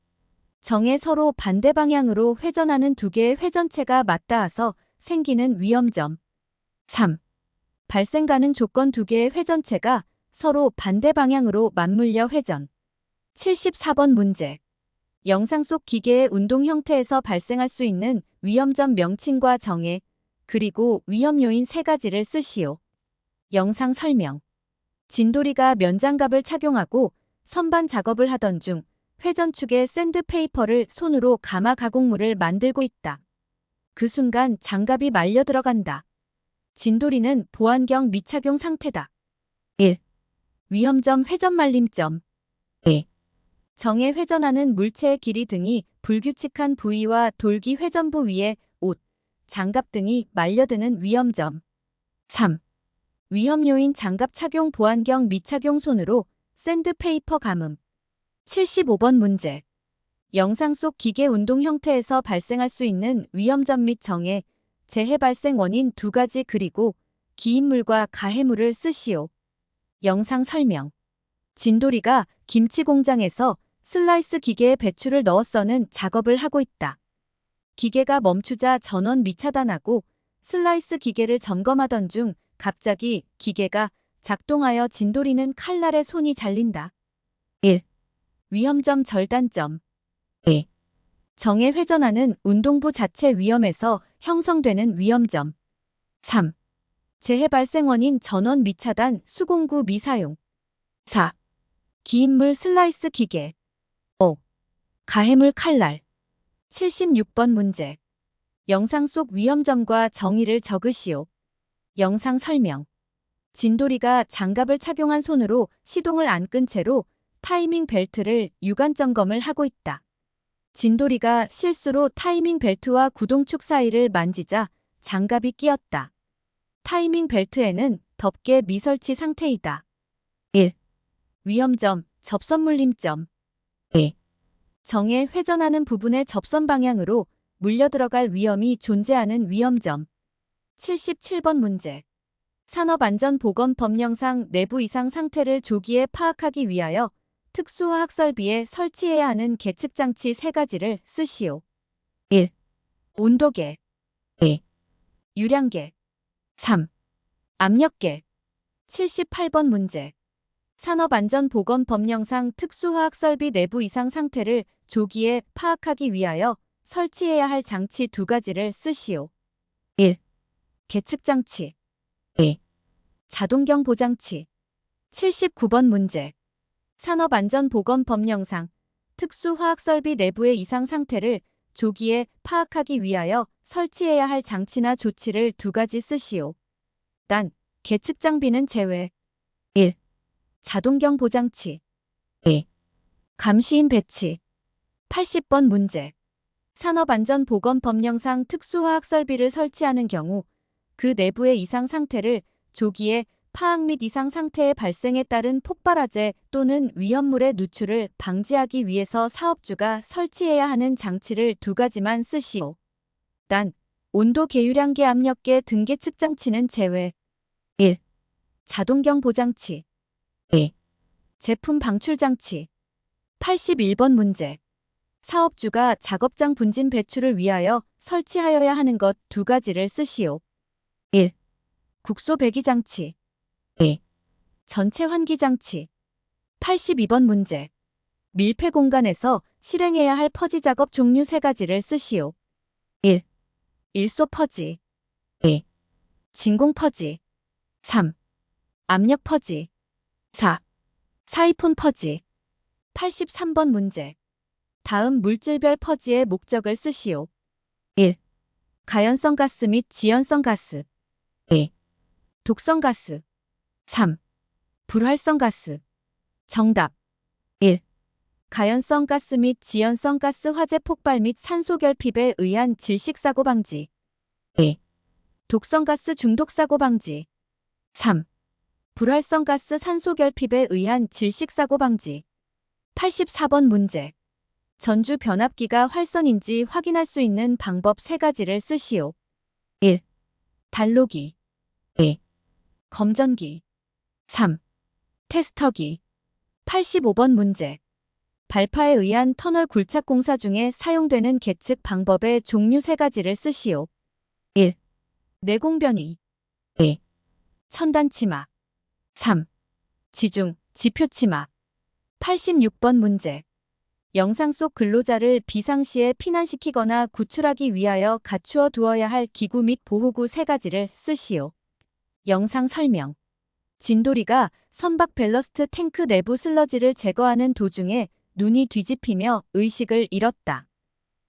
정에 서로 반대 방향으로 회전하는 두 개의 회전체가 맞닿아서 생기는 위험점. 3. 발생 가능 조건 두 개의 회전체가 서로 반대 방향으로 맞물려 회전. 74번 문제. 영상 속 기계의 운동 형태에서 발생할 수 있는 위험점 명칭과 정의, 그리고 위험 요인 3가지를 쓰시오. 영상 설명. 진돌이가 면장갑을 착용하고 선반 작업을 하던 중 회전축에 샌드페이퍼를 손으로 감아 가공물을 만들고 있다. 그 순간 장갑이 말려 들어간다. 진돌이는 보안경 미착용 상태다. 1. 위험점 회전 말림점. 2. 정에 회전하는 물체의 길이 등이 불규칙한 부위와 돌기 회전부 위에 옷, 장갑 등이 말려드는 위험점. 3. 위험 요인 장갑 착용 보안경 미착용 손으로 샌드페이퍼 감음. 75번 문제. 영상 속 기계 운동 형태에서 발생할 수 있는 위험점 및 정의, 재해 발생 원인 2가지 그리고 기인물과 가해물을 쓰시오. 영상 설명. 진돌이가 김치 공장에서 슬라이스 기계에 배추를 넣어 써는 작업을 하고 있다. 기계가 멈추자 전원 미차단하고 슬라이스 기계를 점검하던 중 갑자기 기계가 작동하여 진돌이는 칼날에 손이 잘린다. 1. 위험점 절단점. 2. 정에 회전하는 운동부 자체 위험에서 형성되는 위험점. 3. 재해 발생 원인 전원 미차단 수공구 미사용. 4. 기인물 슬라이스 기계. 5. 가해물 칼날. 76번 문제. 영상 속 위험점과 정의를 적으시오. 영상 설명. 진돌이가 장갑을 착용한 손으로 시동을 안 끈 채로 타이밍 벨트를 유관 점검을 하고 있다. 진돌이가 실수로 타이밍 벨트와 구동축 사이를 만지자 장갑이 끼었다. 타이밍 벨트에는 덮개 미설치 상태이다. 1. 위험점, 접선 물림점. 2. 정에 회전하는 부분의 접선 방향으로 물려 들어갈 위험이 존재하는 위험점. 77번 문제. 산업안전보건법령상 내부 이상 상태를 조기에 파악하기 위하여 특수화학 설비에 설치해야 하는 계측장치 3가지를 쓰시오. 1. 온도계. 2. 유량계. 3. 압력계. 78번 문제. 산업안전보건법령상 특수화학 설비 내부 이상 상태를 조기에 파악하기 위하여 설치해야 할 장치 2가지를 쓰시오. 1. 계측장치. 2. 자동경 보장치. 79번 문제. 산업안전보건법령상 특수화학설비 내부의 이상 상태를 조기에 파악하기 위하여 설치해야 할 장치나 조치를 2가지 쓰시오. 단, 계측장비는 제외. 1. 자동경 보장치. 2. 감시인 배치. 80번 문제. 산업안전보건법령상 특수화학설비를 설치하는 경우 그 내부의 이상 상태를 조기에 파악 및 이상 상태의 발생에 따른 폭발화재 또는 위험물의 누출을 방지하기 위해서 사업주가 설치해야 하는 장치를 2가지만 쓰시오. 단, 온도 계유량계 압력계 등계 측장치는 제외. 1. 자동경 보장치. 2. 제품 방출장치. 81번 문제. 사업주가 작업장 분진 배출을 위하여 설치하여야 하는 것 2가지를 쓰시오. 1. 국소 배기장치. 2. 전체 환기장치. 82번 문제. 밀폐 공간에서 실행해야 할 퍼지 작업 종류 3가지를 쓰시오. 1. 일소 퍼지. 2. 진공 퍼지. 3. 압력 퍼지. 4. 사이폰 퍼지. 83번 문제. 다음 물질별 퍼지의 목적을 쓰시오. 1. 가연성 가스 및 지연성 가스. 2. 독성 가스. 3. 불활성 가스. 정답 1. 가연성 가스 및 지연성 가스 화재 폭발 및 산소 결핍에 의한 질식 사고 방지. 2. 독성 가스 중독 사고 방지. 3. 불활성 가스 산소 결핍에 의한 질식 사고 방지. 84번 문제. 전주 변압기가 활선인지 확인할 수 있는 방법 3가지를 쓰시오. 1. 단로기. 2. 검전기. 3. 테스터기. 85번 문제. 발파에 의한 터널 굴착 공사 중에 사용되는 계측 방법의 종류 3가지를 쓰시오. 1. 내공변이. 2. 천단치마. 3. 지중, 지표치마. 86번 문제. 영상 속 근로자를 비상시에 피난시키거나 구출하기 위하여 갖추어 두어야 할 기구 및 보호구 3가지를 쓰시오. 영상 설명. 진돌이가 선박 밸러스트 탱크 내부 슬러지를 제거하는 도중에 눈이 뒤집히며 의식을 잃었다.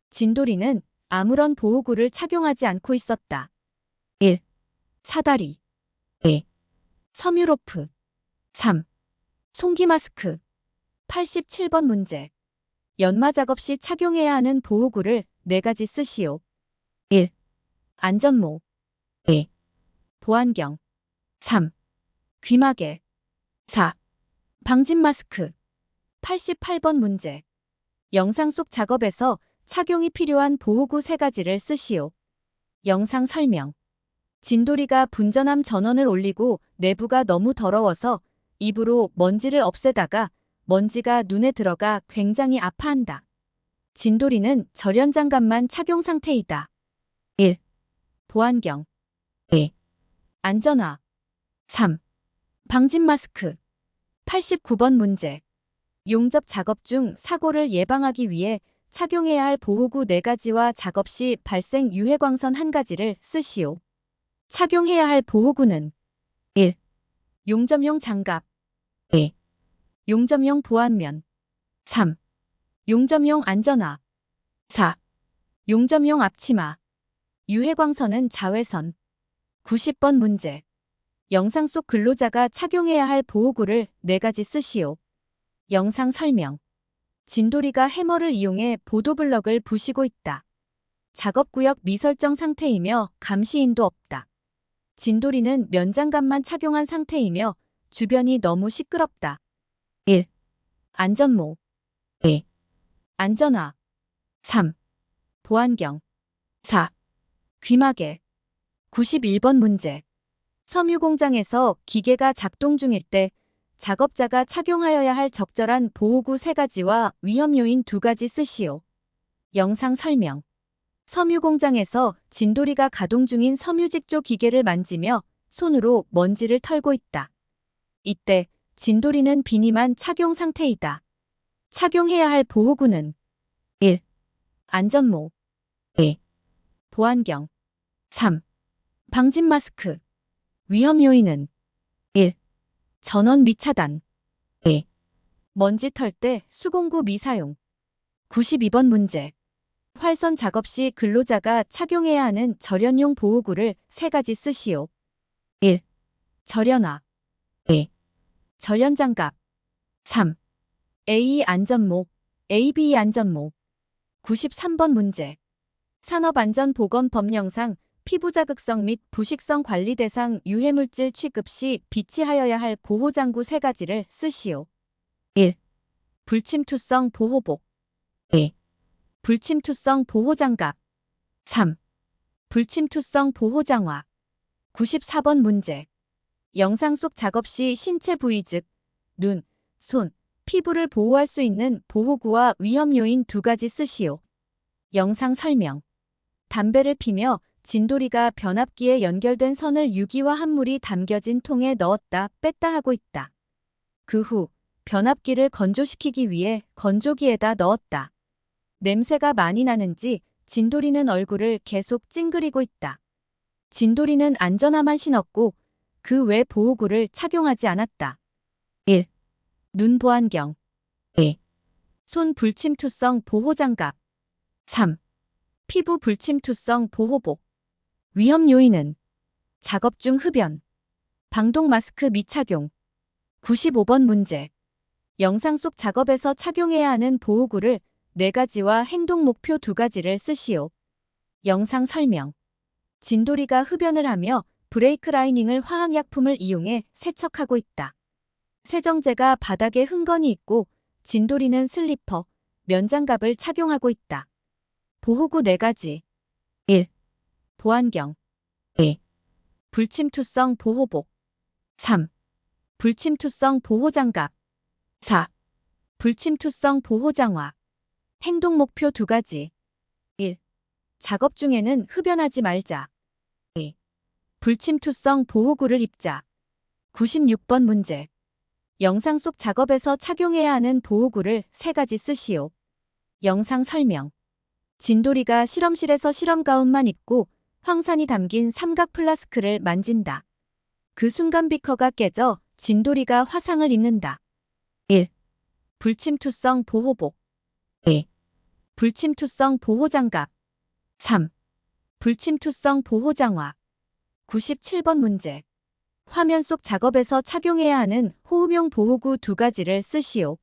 진돌이는 아무런 보호구를 착용하지 않고 있었다. 1. 사다리. 2. 섬유로프. 3. 송기 마스크. 87번 문제. 연마 작업 시 착용해야 하는 보호구를 4가지 쓰시오. 1. 안전모. 2. 보안경. 3. 귀마개. 4. 방진 마스크. 88번 문제. 영상 속 작업에서 착용이 필요한 보호구 3가지를 쓰시오. 영상 설명. 진돌이가 분전함 전원을 올리고 내부가 너무 더러워서 입으로 먼지를 없애다가 먼지가 눈에 들어가 굉장히 아파한다. 진돌이는 절연장갑만 착용 상태이다. 1. 보안경. 2. 안전화. 3. 방진 마스크. 89번 문제. 용접 작업 중 사고를 예방하기 위해 착용해야 할 보호구 4가지와 작업 시 발생 유해광선 1가지를 쓰시오. 착용해야 할 보호구는 1. 용접용 장갑. 2. 용접용 보안면. 3. 용접용 안전화. 4. 용접용 앞치마. 유해광선은 자외선. 90번 문제. 영상 속 근로자가 착용해야 할 보호구를 4가지 쓰시오. 영상 설명. 진돌이가 해머를 이용해 보도블럭을 부시고 있다. 작업구역 미설정 상태이며 감시인도 없다. 진돌이는 면장갑만 착용한 상태이며 주변이 너무 시끄럽다. 1. 안전모. 2. 안전화. 3. 보안경. 4. 귀마개. 91번 문제. 섬유 공장에서 기계가 작동 중일 때 작업자가 착용하여야 할 적절한 보호구 3가지와 위험 요인 2가지 쓰시오. 영상 설명. 섬유 공장에서 진돌이가 가동 중인 섬유직조 기계를 만지며 손으로 먼지를 털고 있다. 이때 진돌이는 비니만 착용 상태이다. 착용해야 할 보호구는 1. 안전모. 2. 보안경. 3. 방진 마스크. 위험 요인은 1. 전원 미차단. 2. 먼지 털 때 수공구 미사용. 92번 문제. 활선 작업 시 근로자가 착용해야 하는 절연용 보호구를 3가지 쓰시오. 1. 절연화. 2. 절연장갑. 3. AE 안전모, ABE 안전모. 93번 문제. 산업안전보건법 영상 피부자극성 및 부식성 관리 대상 유해물질 취급 시 비치하여야 할 보호장구 3가지를 쓰시오. 1. 불침투성 보호복. 2. 불침투성 보호장갑. 3. 불침투성 보호장화. 94번 문제. 영상 속 작업 시 신체 부위 즉 눈, 손, 피부를 보호할 수 있는 보호구와 위험 요인 2가지 쓰시오. 영상 설명. 담배를 피며 진돌이가 변압기에 연결된 선을 유기와 한물이 담겨진 통에 넣었다 뺐다 하고 있다. 그 후 변압기를 건조시키기 위해 건조기에다 넣었다. 냄새가 많이 나는지 진돌이는 얼굴을 계속 찡그리고 있다. 진돌이는 안전화만 신었고 그 외 보호구를 착용하지 않았다. 1. 눈 보안경. 2. 손 불침투성 보호장갑. 3. 피부 불침투성 보호복. 위험 요인은 작업 중 흡연, 방독 마스크 미착용. 95번 문제. 영상 속 작업에서 착용해야 하는 보호구를 4가지와 행동 목표 2가지를 쓰시오. 영상 설명. 진돌이가 흡연을 하며 브레이크 라이닝을 화학약품을 이용해 세척하고 있다. 세정제가 바닥에 흥건히 있고 진돌이는 슬리퍼, 면장갑을 착용하고 있다. 보호구 4가지. 1. 보안경. 2. 불침투성 보호복. 3. 불침투성 보호장갑. 4. 불침투성 보호장화. 행동 목표 2가지. 1. 작업 중에는 흡연하지 말자. 2. 불침투성 보호구를 입자. 96번 문제. 영상 속 작업에서 착용해야 하는 보호구를 3가지 쓰시오. 영상 설명. 진돌이가 실험실에서 실험 가운만 입고 황산이 담긴 삼각 플라스크를 만진다. 그 순간 비커가 깨져 진돌이가 화상을 입는다. 1. 불침투성 보호복. 2. 불침투성 보호장갑. 3. 불침투성 보호장화. 97번 문제. 화면 속 작업에서 착용해야 하는 호흡용 보호구 2가지를 쓰시오.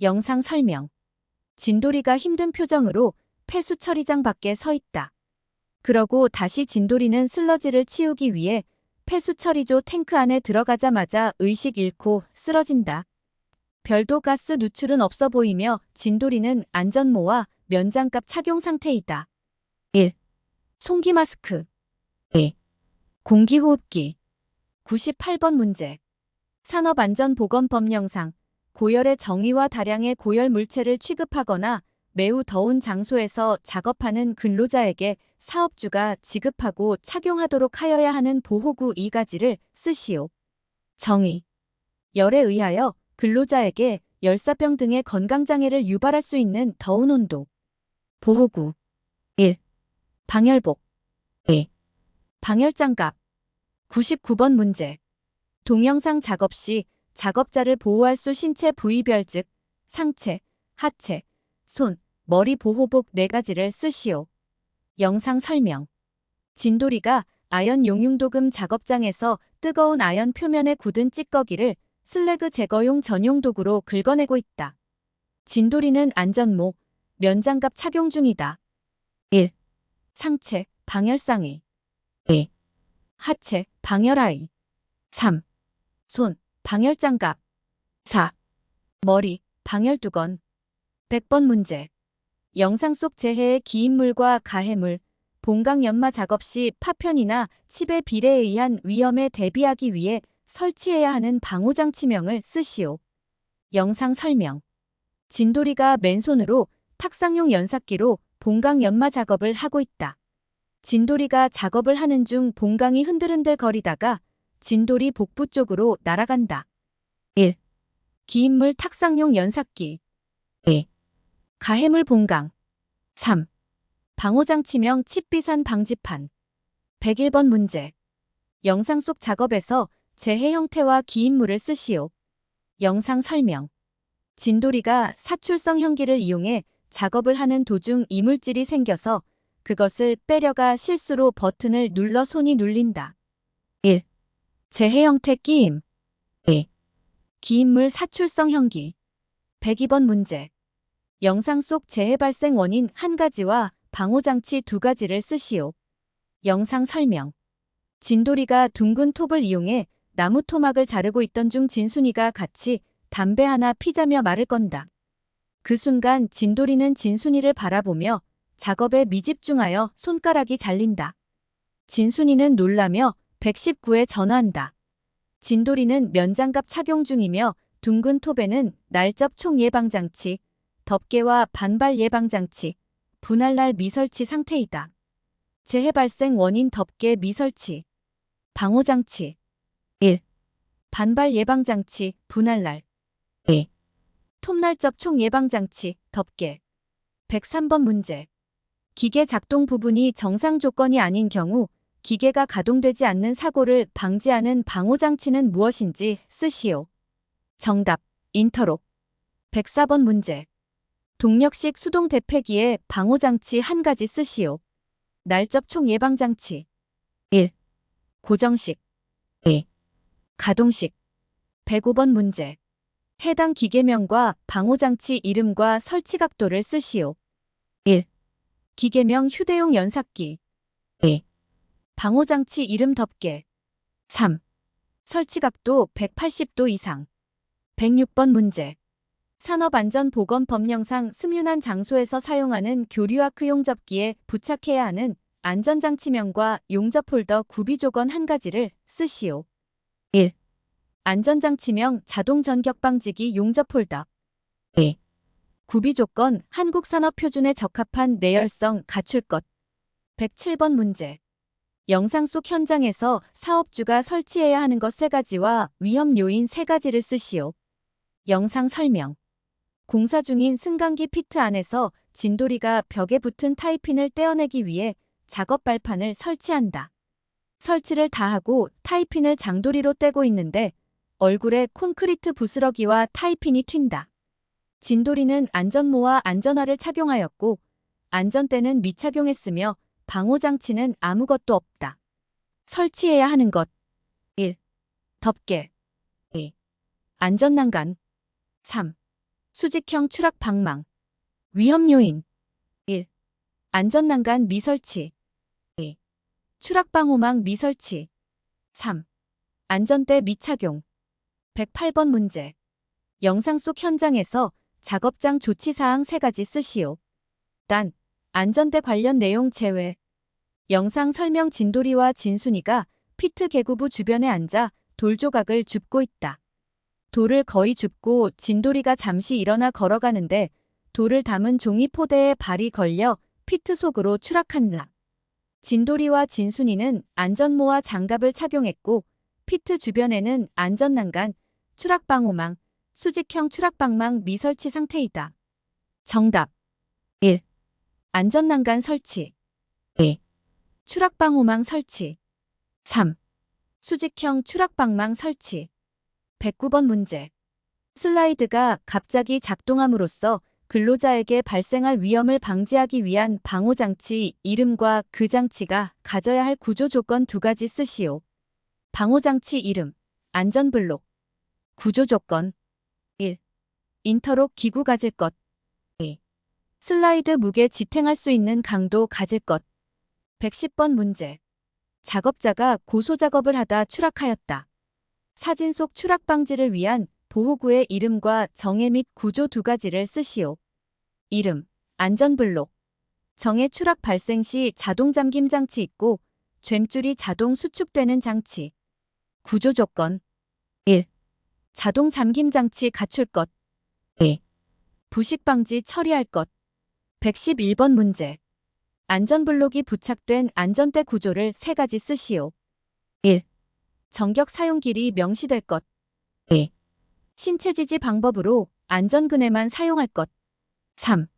영상 설명. 진돌이가 힘든 표정으로 폐수 처리장 밖에 서 있다. 그러고 다시 진돌이는 슬러지를 치우기 위해 폐수 처리조 탱크 안에 들어가자마자 의식 잃고 쓰러진다. 별도 가스 누출은 없어 보이며 진돌이는 안전모와 면장갑 착용 상태이다. 1. 송기 마스크. 2. 공기호흡기. 98번 문제. 산업안전보건법 영상. 고열의 정의와 다량의 고열 물체를 취급하거나 매우 더운 장소에서 작업하는 근로자에게 사업주가 지급하고 착용하도록 하여야 하는 보호구 2가지를 쓰시오. 정의. 열에 의하여 근로자에게 열사병 등의 건강장애를 유발할 수 있는 더운 온도. 보호구. 1. 방열복. 2. 방열장갑. 99번 문제. 동영상 작업 시 작업자를 보호할 수 신체 부위별 즉 상체, 하체, 손, 머리 보호복 4가지를 쓰시오. 영상 설명. 진돌이가 아연 용융도금 작업장에서 뜨거운 아연 표면에 굳은 찌꺼기를 슬래그 제거용 전용 도구로 긁어내고 있다. 진돌이는 안전모, 면장갑 착용 중이다. 1. 상체, 방열상의. 2. 하체, 방열하의. 3. 손, 방열장갑. 4. 머리, 방열두건. 100번 문제. 영상 속 재해의 기인물과 가해물, 봉강 연마 작업 시 파편이나 칩의 비례에 의한 위험에 대비하기 위해 설치해야 하는 방호장치명을 쓰시오. 영상 설명. 진돌이가 맨손으로 탁상용 연삭기로 봉강 연마 작업을 하고 있다. 진돌이가 작업을 하는 중 봉강이 흔들흔들 거리다가 진돌이 복부 쪽으로 날아간다. 1. 기인물 탁상용 연삭기. 2. 가해물 봉강. 3. 방호장치명 칩비산 방지판. 101번 문제. 영상 속 작업에서 재해 형태와 기인물을 쓰시오. 영상 설명. 진돌이가 사출성 형기를 이용해 작업을 하는 도중 이물질이 생겨서 그것을 빼려가 실수로 버튼을 눌러 손이 눌린다. 1. 재해 형태 끼임. 2. 기인물 사출성 형기. 102번 문제. 영상 속 재해 발생 원인 1가지와 방호장치 2가지를 쓰시오. 영상 설명. 진돌이가 둥근 톱을 이용해 나무 토막을 자르고 있던 중 진순이가 같이 담배 하나 피자며 말을 건다. 그 순간 진돌이는 진순이를 바라보며 작업에 미집중하여 손가락이 잘린다. 진순이는 놀라며 119에 전화한다. 진돌이는 면장갑 착용 중이며 둥근 톱에는 날접 총 예방장치, 덮개와 반발 예방장치, 분할날 미설치 상태이다. 재해 발생 원인 덮개 미설치. 방호장치. 1. 반발 예방장치, 분할날. 2. 톱날접 총 예방장치, 덮개. 103번 문제. 기계 작동 부분이 정상 조건이 아닌 경우 기계가 가동되지 않는 사고를 방지하는 방호장치는 무엇인지 쓰시오. 정답, 인터록. 104번 문제. 동력식 수동 대폐기에 방호장치 1가지 쓰시오. 날접 총 예방장치. 고정식. 2. 가동식. 105번 문제. 해당 기계명과 방호장치 이름과 설치 각도를 쓰시오. 1. 기계명 휴대용 연삭기. 2. 방호장치 이름 덮개. 3. 설치 각도 180도 이상. 106번 문제. 산업안전보건법령상 습륜한 장소에서 사용하는 교류아크용 접기에 부착해야 하는 안전장치명과 용접 홀더 구비조건 한 가지를 쓰시오. 1. 안전장치명 자동전격방지기 용접 홀더. 2. 구비조건 한국산업표준에 적합한 내열성 갖출 것. 107번 문제. 영상 속 현장에서 사업주가 설치해야 하는 것 3가지와 위험 요인 3가지를 쓰시오. 영상 설명. 공사 중인 승강기 피트 안에서 진돌이가 벽에 붙은 타이핀을 떼어내기 위해 작업 발판을 설치한다. 설치를 다 하고 타이핀을 장도리로 떼고 있는데 얼굴에 콘크리트 부스러기와 타이핀이 튄다. 진돌이는 안전모와 안전화를 착용하였고 안전대는 미착용했으며 방호장치는 아무것도 없다. 설치해야 하는 것. 1. 덮개. 2. 안전난간. 3. 수직형 추락 방망. 위험 요인. 1. 안전난간 미설치. 2. 추락방호망 미설치. 3. 안전대 미착용. 108번 문제. 영상 속 현장에서 작업장 조치사항 3가지 쓰시오. 단, 안전대 관련 내용 제외. 영상 설명 진돌이와 진순이가 피트 개구부 주변에 앉아 돌조각을 줍고 있다. 돌을 거의 줍고 진돌이가 잠시 일어나 걸어가는데 돌을 담은 종이 포대에 발이 걸려 피트 속으로 추락한다. 진돌이와 진순이는 안전모와 장갑을 착용했고 피트 주변에는 안전난간, 추락방호망, 수직형 추락방망 미설치 상태이다. 정답. 1. 안전난간 설치. 2. 추락방호망 설치. 3. 수직형 추락방망 설치. 109번 문제. 슬라이드가 갑자기 작동함으로써 근로자에게 발생할 위험을 방지하기 위한 방호장치 이름과 그 장치가 가져야 할 구조 조건 2가지 쓰시오. 방호장치 이름, 안전블록. 구조 조건. 1. 인터록 기구 가질 것. 2. 슬라이드 무게 지탱할 수 있는 강도 가질 것. 110번 문제. 작업자가 고소작업을 하다 추락하였다. 사진 속 추락 방지를 위한 보호구의 이름과 정의 및 구조 2가지를 쓰시오. 이름, 안전블록. 정의 추락 발생 시 자동 잠김 장치 있고 죬줄이 자동 수축되는 장치. 구조 조건. 1. 자동 잠김 장치 갖출 것. 2. 부식 방지 처리할 것. 111번 문제. 안전블록이 부착된 안전대 구조를 3가지 쓰시오. 1. 전격 사용길이 명시될 것. 2. 신체 지지 방법으로 안전근해만 사용할 것. 3.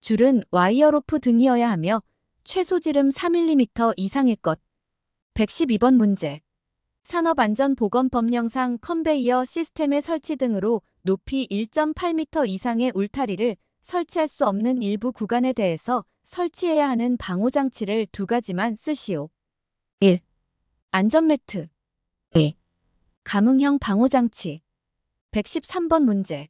줄은 와이어로프 등이어야 하며 최소 지름 4mm 이상일 것. 112번 문제. 산업안전보건법령상 컨베이어 시스템의 설치 등으로 높이 1.8m 이상의 울타리를 설치할 수 없는 일부 구간에 대해서 설치해야 하는 방호장치를 2가지만 쓰시오. 1. 안전매트. 2. 감응형 방호장치. 113번 문제.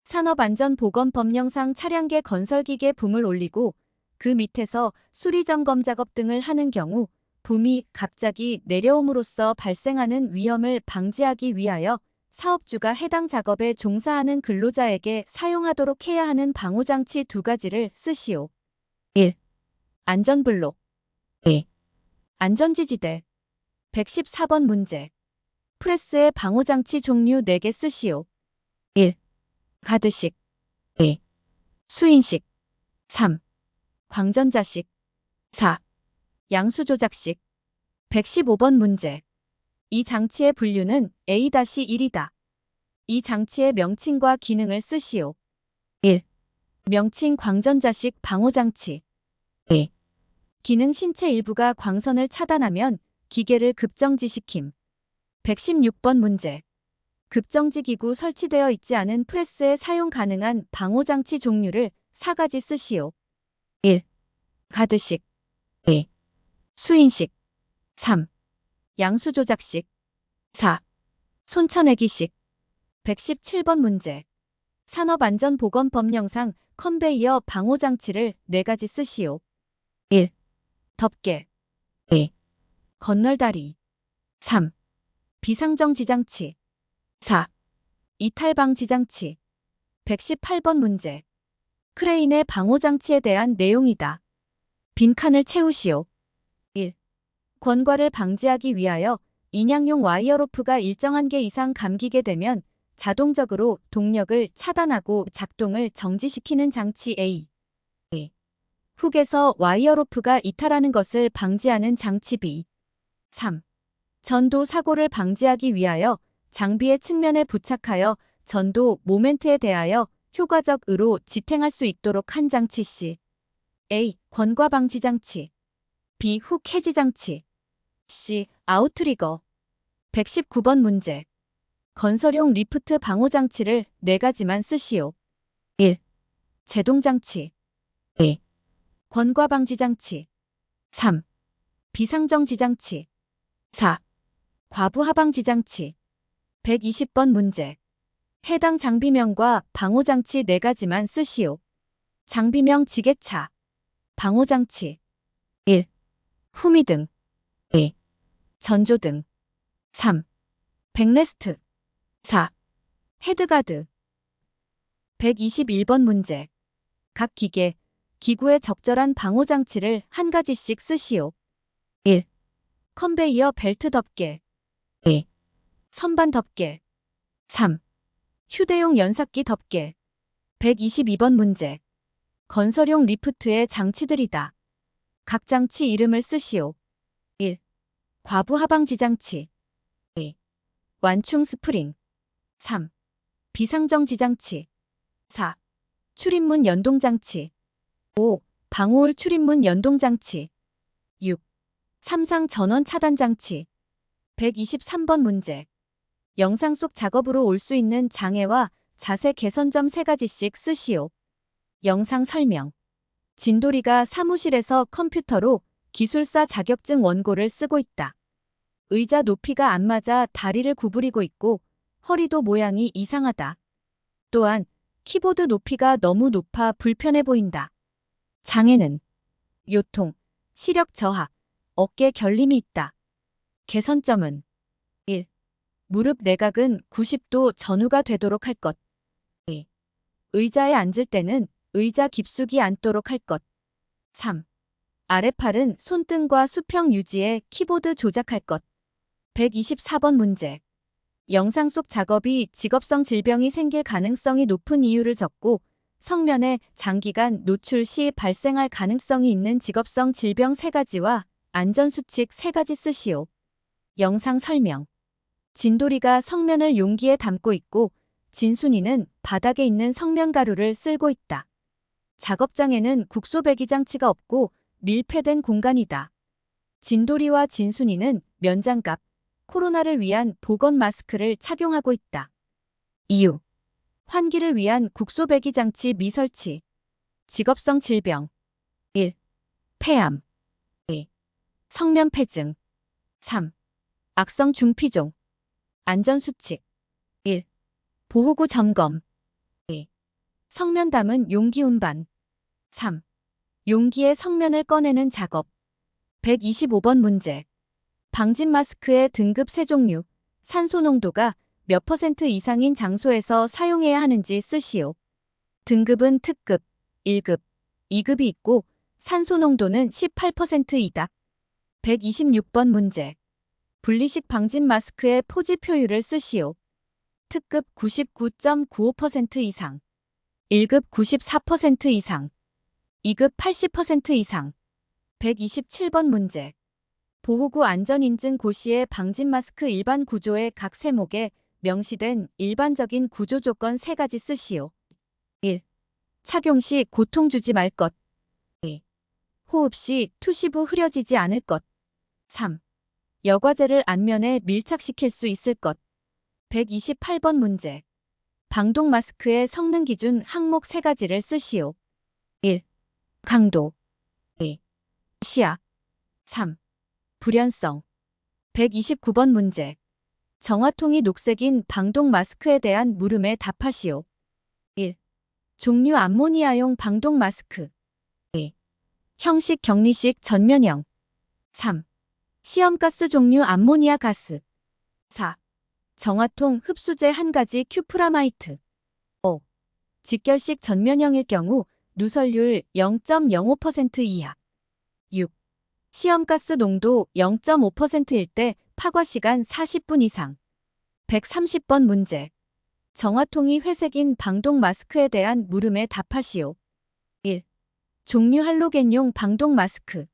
산업안전보건법령상 차량계 건설기계 붐을 올리고 그 밑에서 수리점검 작업 등을 하는 경우 붐이 갑자기 내려옴으로써 발생하는 위험을 방지하기 위하여 사업주가 해당 작업에 종사하는 근로자에게 사용하도록 해야 하는 방호장치 2가지를 쓰시오. 1. 안전블록. 2. 안전지지대. 114번 문제. 프레스의 방호장치 종류 4개 쓰시오. 1. 가드식. 2. 수인식. 3. 광전자식. 4. 양수조작식. 115번 문제. 이 장치의 분류는 A-1이다. 이 장치의 명칭과 기능을 쓰시오. 1. 명칭 광전자식 방호장치. 2. 기능 신체 일부가 광선을 차단하면 기계를 급정지시킴. 116번 문제. 급정지 기구 설치되어 있지 않은 프레스에 사용 가능한 방호장치 종류를 4가지 쓰시오. 1. 가드식. 2. 수인식. 3. 양수 조작식. 4. 손쳐내기식. 117번 문제. 산업안전보건법령상 컨베이어 방호장치를 4가지 쓰시오. 1. 덮개. 2. 건널다리. 3. 비상정지장치. 4. 이탈방지장치. 118번 문제. 크레인의 방호장치에 대한 내용이다. 빈칸을 채우시오. 1. 권과를 방지하기 위하여 인양용 와이어로프가 일정한 개 이상 감기게 되면 자동적으로 동력을 차단하고 작동을 정지시키는 장치 A. 2. 훅에서 와이어로프가 이탈하는 것을 방지하는 장치 B. 3. 전도 사고를 방지하기 위하여 장비의 측면에 부착하여 전도 모멘트에 대하여 효과적으로 지탱할 수 있도록 한 장치 C. A. 권과 방지 장치. B. 훅 해지 장치. C. 아웃트리거. 119번 문제. 건설용 리프트 방호 장치를 4가지만 쓰시오. 1. 제동장치. 2. 권과 방지 장치. 3. 비상정지 장치. 4. 과부 하방지 장치. 120번 문제. 해당 장비명과 방호장치 4가지만 쓰시오. 장비명 지게차. 방호장치. 1. 후미등. 2. 전조등. 3. 백레스트. 4. 헤드가드. 121번 문제. 각 기계, 기구에 적절한 방호장치를 1가지씩 쓰시오. 1. 컨베이어 벨트 덮개. 2. 선반 덮개. 3. 휴대용 연삭기 덮개. 122번 문제. 건설용 리프트의 장치들이다. 각 장치 이름을 쓰시오. 1. 과부 하방지 장치. 2. 완충 스프링. 3. 비상정지 장치. 4. 출입문 연동장치. 5. 방호울 출입문 연동장치. 6. 삼상 전원 차단장치. 123번 문제. 영상 속 작업으로 올 수 있는 장애와 자세 개선점 3가지씩 쓰시오. 영상 설명. 진돌이가 사무실에서 컴퓨터로 기술사 자격증 원고를 쓰고 있다. 의자 높이가 안 맞아 다리를 구부리고 있고 허리도 모양이 이상하다. 또한 키보드 높이가 너무 높아 불편해 보인다. 장애는 요통, 시력 저하, 어깨 결림이 있다. 개선점은 1. 무릎 내각은 90도 전후가 되도록 할 것. 2. 의자에 앉을 때는 의자 깊숙이 앉도록 할 것. 3. 아랫팔은 손등과 수평 유지에 키보드 조작할 것. 124번 문제. 영상 속 작업이 직업성 질병이 생길 가능성이 높은 이유를 적고 성면에 장기간 노출 시 발생할 가능성이 있는 직업성 질병 3가지와 안전수칙 3가지 쓰시오. 영상 설명. 진돌이가 성면을 용기에 담고 있고 진순이는 바닥에 있는 성면가루를 쓸고 있다. 작업장에는 국소배기 장치가 없고 밀폐된 공간이다. 진돌이와 진순이는 면장갑, 코로나를 위한 보건 마스크를 착용하고 있다. 이유. 환기를 위한 국소배기 장치 미설치. 직업성 질병. 1. 폐암. 2. 성면폐증. 3. 악성 중피종. 안전수칙. 1. 보호구 점검. 2. 성면 담은 용기 운반. 3. 용기의 성면을 꺼내는 작업. 125번 문제. 방진 마스크의 등급 3종류, 산소 농도가 몇 % 이상인 장소에서 사용해야 하는지 쓰시오. 등급은 특급, 1급, 2급이 있고 산소 농도는 18%이다. 126번 문제. 분리식 방진 마스크의 포지 표율을 쓰시오. 특급 99.95% 이상, 1급 94% 이상, 2급 80% 이상. 127번 문제. 보호구 안전인증 고시의 방진 마스크 일반 구조의 각 세목에 명시된 일반적인 구조 조건 3가지 쓰시오. 1. 착용 시 고통 주지 말 것. 2. 호흡 시 투시부 흐려지지 않을 것. 3. 여과제를 안면에 밀착시킬 수 있을 것. 128번 문제. 방독 마스크의 성능 기준 항목 3가지를 쓰시오. 1. 강도. 2. 시야. 3. 불연성. 129번 문제. 정화통이 녹색인 방독 마스크에 대한 물음에 답하시오. 1. 종류 암모니아용 방독 마스크. 2. 형식 격리식 전면형. 3. 시험가스 종류 암모니아 가스. 4. 정화통 흡수제 한 가지 큐프라마이트. 5. 직결식 전면형일 경우 누설률 0.05% 이하. 6. 시험가스 농도 0.5%일 때 파과시간 40분 이상. 130번 문제. 정화통이 회색인 방독 마스크에 대한 물음에 답하시오. 1. 종류 할로겐용 방독 마스크.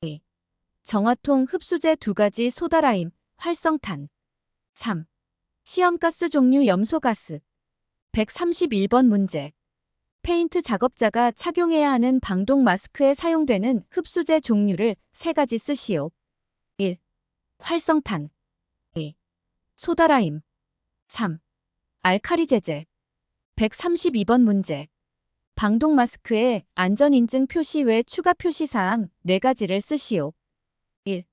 2. 정화통 흡수제 두 가지 소다라임, 활성탄. 3. 시험가스 종류 염소가스. 131번 문제. 페인트 작업자가 착용해야 하는 방독 마스크에 사용되는 흡수제 종류를 세 가지 쓰시오. 1. 활성탄. 2. 소다라임. 3. 알카리 제제. 132번 문제. 방독 마스크에 안전인증 표시 외 추가 표시사항 4가지를 쓰시오. 1.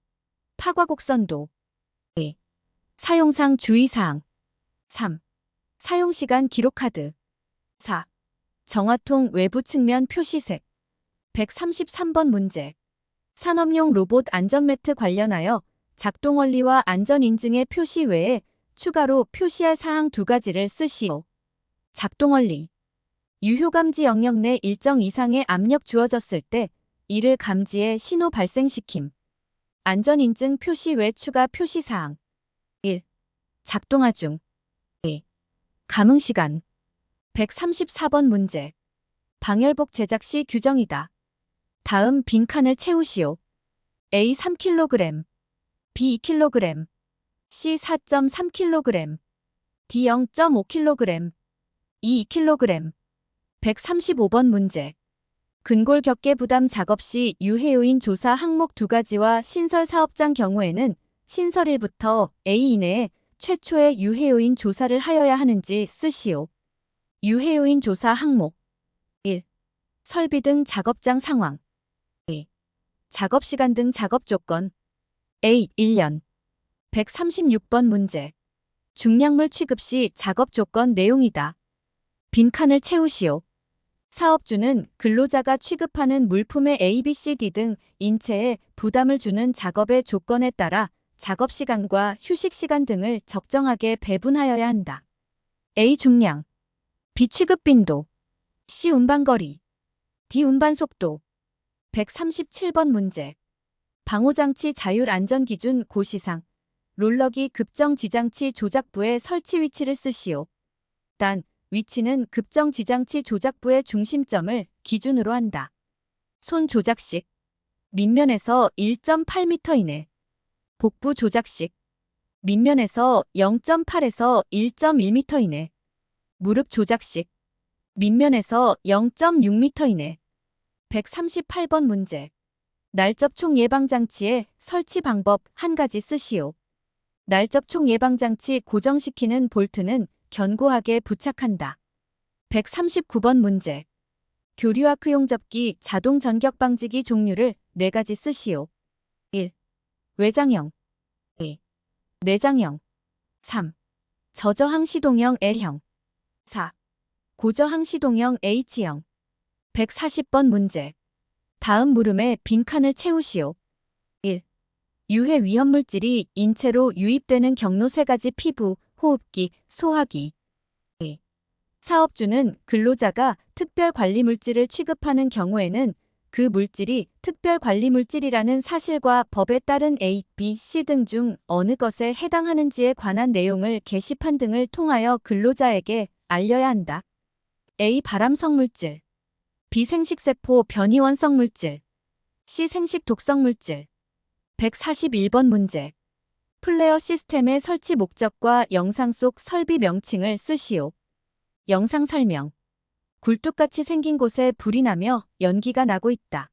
파과 곡선도. 2. 사용상 주의사항. 3. 사용시간 기록카드. 4. 정화통 외부 측면 표시색. 133번 문제. 산업용 로봇 안전매트 관련하여 작동 원리와 안전인증의 표시 외에 추가로 표시할 사항 2가지를 쓰시오. 작동 원리. 유효감지 영역 내 일정 이상의 압력 주어졌을 때 이를 감지해 신호 발생시킴. 안전인증 표시 외 추가 표시사항. 1. 작동하 중. 2. 감응시간. 134번 문제. 방열복 제작 시 규정이다. 다음 빈칸을 채우시오. A 3kg, B 2kg, C 4.3kg, D 0.5kg, E 2kg. 135번 문제. 근골 격계 부담 작업 시 유해요인 조사 항목 2가지와 신설 사업장 경우에는 신설일부터 A 이내에 최초의 유해요인 조사를 하여야 하는지 쓰시오. 유해요인 조사 항목. 1. 설비 등 작업장 상황. 2. 작업시간 등 작업 조건. A. 1년. 136번 문제. 중량물 취급 시 작업 조건 내용이다. 빈칸을 채우시오. 사업주는 근로자가 취급하는 물품의 A, B, C, D 등 인체에 부담을 주는 작업의 조건에 따라 작업시간과 휴식시간 등을 적정하게 배분하여야 한다. A. 중량. B. 취급 빈도. C. 운반거리. D. 운반속도. 137번 문제. 방호장치 자율 안전기준 고시상. 롤러기 급정지장치 조작부의 설치 위치를 쓰시오. 단, 위치는 급정지장치 조작부의 중심점을 기준으로 한다. 손 조작식. 밑면에서 1.8m 이내. 복부 조작식. 밑면에서 0.8에서 1.1m 이내. 무릎 조작식. 밑면에서 0.6m 이내. 138번 문제. 날접촉 예방장치의 설치 방법 한 가지 쓰시오. 날접촉 예방장치 고정시키는 볼트는 견고하게 부착한다. 139번 문제. 교류아크용 접기 자동 전격 방지기 종류를 4가지 쓰시오. 1. 외장형. 2. 내장형. 3. 저저항 시동형 L형. 4. 고저항 시동형 H형. 140번 문제. 다음 물음에 빈칸을 채우시오. 1. 유해 위험물질이 인체로 유입되는 경로 3가지 피부, 호흡기, 소화기. 2. 사업주는 근로자가 특별관리물질을 취급하는 경우에는 그 물질이 특별관리물질이라는 사실과 법에 따른 A, B, C 등 중 어느 것에 해당하는지에 관한 내용을 게시판 등을 통하여 근로자에게 알려야 한다. A. 발암성물질. B. 생식세포 변이원성물질. C. 생식 독성물질. 141번 문제. 플레어 시스템의 설치 목적과 영상 속 설비 명칭을 쓰시오. 영상 설명. 굴뚝같이 생긴 곳에 불이 나며 연기가 나고 있다.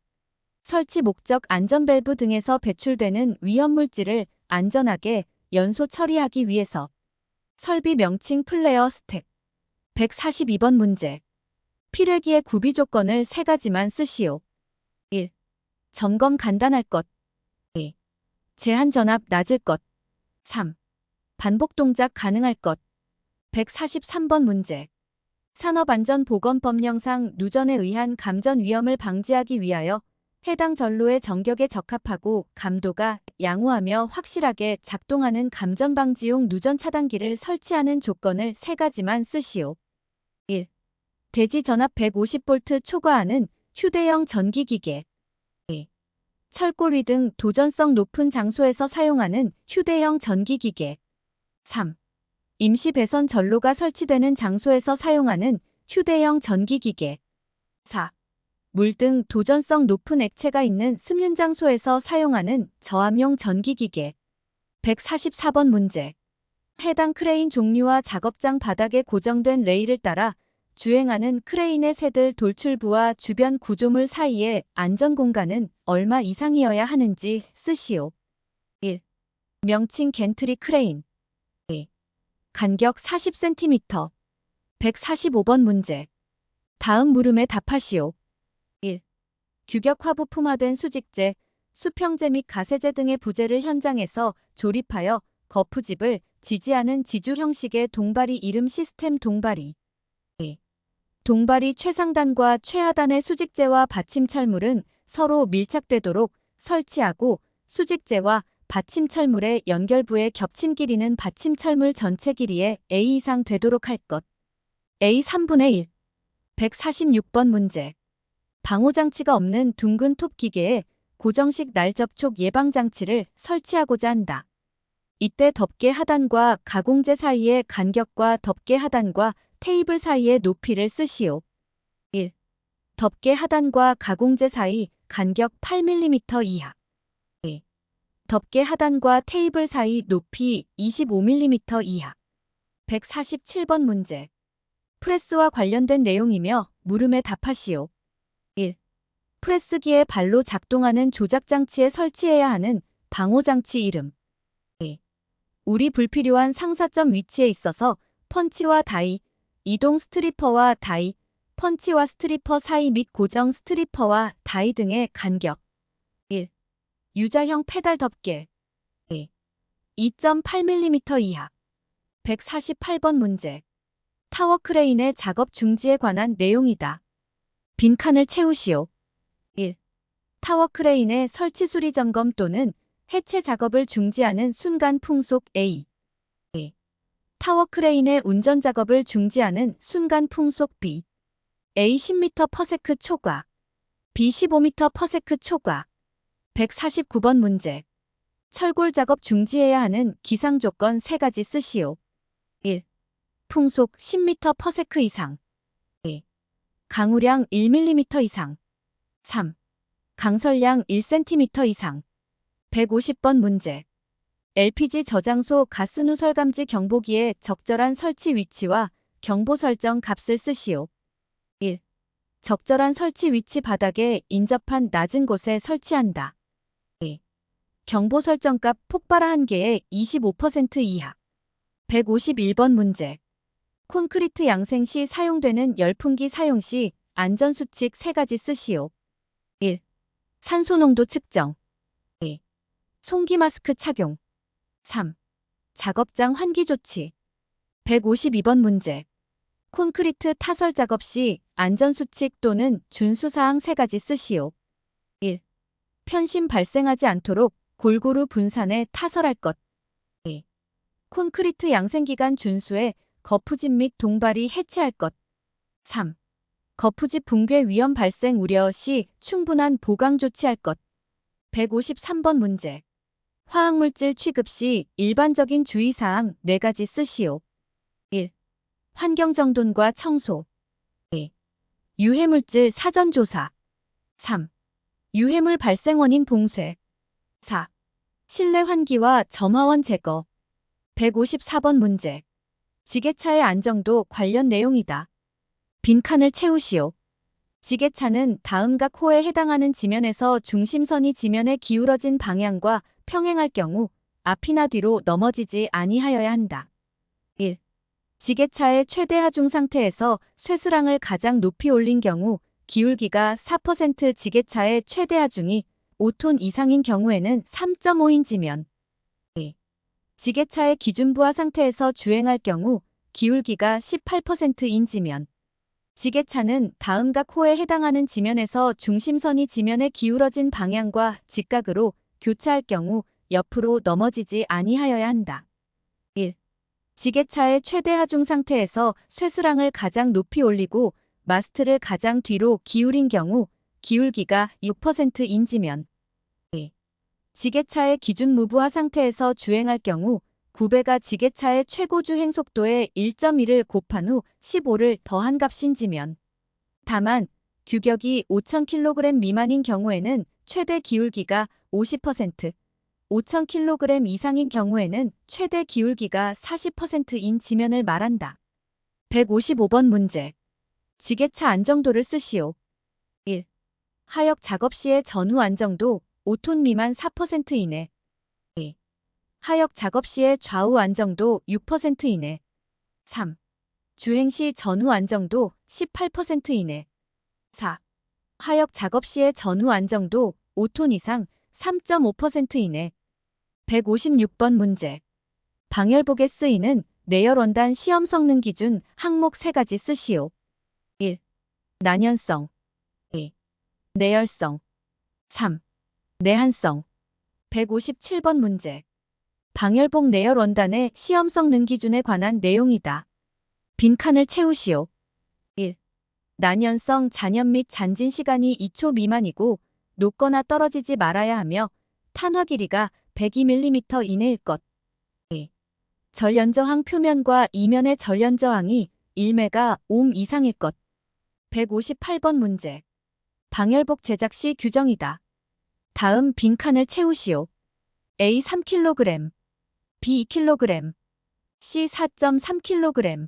설치 목적 안전밸브 등에서 배출되는 위험물질을 안전하게 연소 처리하기 위해서. 설비 명칭 플레어 스택. 142번 문제. 필회기의 구비 조건을 3가지만 쓰시오. 1. 점검 간단할 것. 2. 제한 전압 낮을 것. 3. 반복 동작 가능할 것. 143번 문제. 산업안전보건법령상 누전에 의한 감전 위험을 방지하기 위하여 해당 전로의 정격에 적합하고 감도가 양호하며 확실하게 작동하는 감전방지용 누전 차단기를 설치하는 조건을 세 가지만 쓰시오. 1. 대지 전압 150V 초과하는 휴대용 전기기계. 2. 철골위 등 도전성 높은 장소에서 사용하는 휴대용 전기기계. 3. 임시 배선 전로가 설치되는 장소에서 사용하는 휴대용 전기기계. 4. 물 등 도전성 높은 액체가 있는 습륜 장소에서 사용하는 저압용 전기기계. 144번 문제. 해당 크레인 종류와 작업장 바닥에 고정된 레일을 따라 주행하는 크레인의 새들 돌출부와 주변 구조물 사이의 안전공간은 얼마 이상이어야 하는지 쓰시오. 1. 명칭 겐트리 크레인. 2. 간격 40cm. 145번 문제. 다음 물음에 답하시오. 1. 규격 화부품화된 수직재, 수평재 및 가세재 등의 부재를 현장에서 조립하여 거푸집을 지지하는 지주 형식의 동바리 이름 시스템 동바리. 2. 동바리 최상단과 최하단의 수직재와 받침철물은 서로 밀착되도록 설치하고 수직재와 받침철물의 연결부의 겹침 길이는 받침철물 전체 길이의 A 이상 되도록 할 것. A 3분의 1. 146번 문제. 방호장치가 없는 둥근 톱 기계에 고정식 날 접촉 예방장치를 설치하고자 한다. 이때 덮개 하단과 가공재 사이의 간격과 덮개 하단과 테이블 사이의 높이를 쓰시오. 1. 덮개 하단과 가공재 사이 간격 8mm 이하. 2. 덮개 하단과 테이블 사이 높이 25mm 이하. 147번 문제. 프레스와 관련된 내용이며 물음에 답하시오. 1. 프레스기의 발로 작동하는 조작장치에 설치해야 하는 방호장치 이름. 2. 우리 불필요한 상사점 위치에 있어서 펀치와 다이, 이동 스트리퍼와 다이, 펀치와 스트리퍼 사이 및 고정 스트리퍼와 다이 등의 간격. 1. U자형 페달 덮개. 2. 2.8mm 이하. 148번 문제. 타워 크레인의 작업 중지에 관한 내용이다. 빈칸을 채우시오. 1. 타워 크레인의 설치 수리 점검 또는 해체 작업을 중지하는 순간 풍속 A. 2. 타워 크레인의 운전 작업을 중지하는 순간 풍속 B. A 10m/s 초과. B 15m/s 초과. 149번 문제. 철골 작업 중지해야 하는 기상 조건 3가지 쓰시오. 1. 풍속 10m/s 이상. 2. 강우량 1mm 이상. 3. 강설량 1cm 이상. 150번 문제. LPG 저장소 가스 누설 감지 경보기의 적절한 설치 위치와 경보 설정 값을 쓰시오. 1. 적절한 설치 위치 바닥에 인접한 낮은 곳에 설치한다. 2. 경보 설정값 폭발화 한계의 25% 이하. 151번 문제. 콘크리트 양생 시 사용되는 열풍기 사용 시 안전수칙 3가지 쓰시오. 1. 산소농도 측정. 2. 송기 마스크 착용. 3. 작업장 환기 조치. 152번 문제. 콘크리트 타설 작업 시 안전수칙 또는 준수사항 3가지 쓰시오. 1. 편심 발생하지 않도록 골고루 분산해 타설할 것. 2. 콘크리트 양생기간 준수에 거푸집 및 동발이 해체할 것. 3. 거푸집 붕괴 위험 발생 우려 시 충분한 보강 조치할 것. 153번 문제. 화학물질 취급 시 일반적인 주의사항 4가지 쓰시오. 1. 환경정돈과 청소. 2. 유해물질 사전조사. 3. 유해물 발생 원인 봉쇄. 4. 실내 환기와 점화원 제거. 154번 문제. 지게차의 안정도 관련 내용이다. 빈칸을 채우시오. 지게차는 다음 각 호에 해당하는 지면에서 중심선이 지면에 기울어진 방향과 평행할 경우 앞이나 뒤로 넘어지지 아니하여야 한다. 1. 지게차의 최대 하중 상태에서 쇠수랑을 가장 높이 올린 경우 기울기가 4% 지게차의 최대 하중이 5톤 이상인 경우에는 3.5인지면 지게차의 기준 부하 상태에서 주행할 경우 기울기가 18%인지면 지게차는 다음 각 호에 해당하는 지면에서 중심선이 지면에 기울어진 방향과 직각으로 교차할 경우 옆으로 넘어지지 아니하여야 한다. 1. 지게차의 최대 하중 상태에서 쇠수랑을 가장 높이 올리고 마스트를 가장 뒤로 기울인 경우 기울기가 6%인지면 2. 지게차의 기준 무부하 상태에서 주행할 경우 구배가 지게차의 최고 주행 속도의 1.1을 곱한 후 15를 더한 값인지면 다만 규격이 5,000kg 미만인 경우에는 최대 기울기가 50%, 5,000kg 이상인 경우에는 최대 기울기가 40%인 지면을 말한다. 155번 문제. 지게차 안정도를 쓰시오. 1. 하역 작업 시의 전후 안정도 5톤 미만 4% 이내. 2. 하역 작업 시의 좌우 안정도 6% 이내. 3. 주행 시 전후 안정도 18% 이내. 4. 하역 작업 시의 전후 안정도 5톤 이상 3.5% 이내. 156번 문제. 방열복에 쓰이는 내열 원단 시험 성능 기준 항목 3가지 쓰시오. 1. 난연성. 2. 내열성. 3. 내한성. 157번 문제. 방열복 내열 원단의 시험 성능 기준에 관한 내용이다. 빈칸을 채우시오. 1. 난연성 잔연 및 잔진 시간이 2초 미만이고 녹거나 떨어지지 말아야 하며 탄화 길이가 102mm 이내일 것. 2. 절연저항 표면과 이면의 절연저항이 1메가 옴 이상일 것. 158번 문제. 방열복 제작 시 규정이다. 다음 빈칸을 채우시오. A 3kg, B 2kg, C 4.3kg,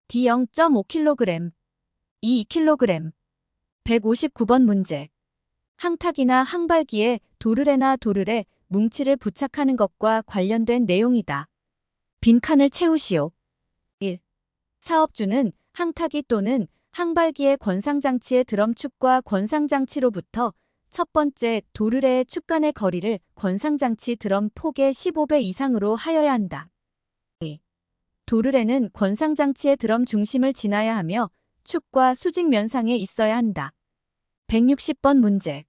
D 0.5kg, E 2kg. 159번 문제. 항탁이나 항발기에 도르래나 도르래, 뭉치를 부착하는 것과 관련된 내용이다. 빈칸을 채우시오. 1. 사업주는 항타기 또는 항발기의 권상장치의 드럼축과 권상장치로부터 첫 번째 도르래의 축 간의 거리를 권상장치 드럼 폭의 15배 이상으로 하여야 한다. 2. 도르래는 권상장치의 드럼 중심을 지나야 하며 축과 수직 면상에 있어야 한다. 160번 문제.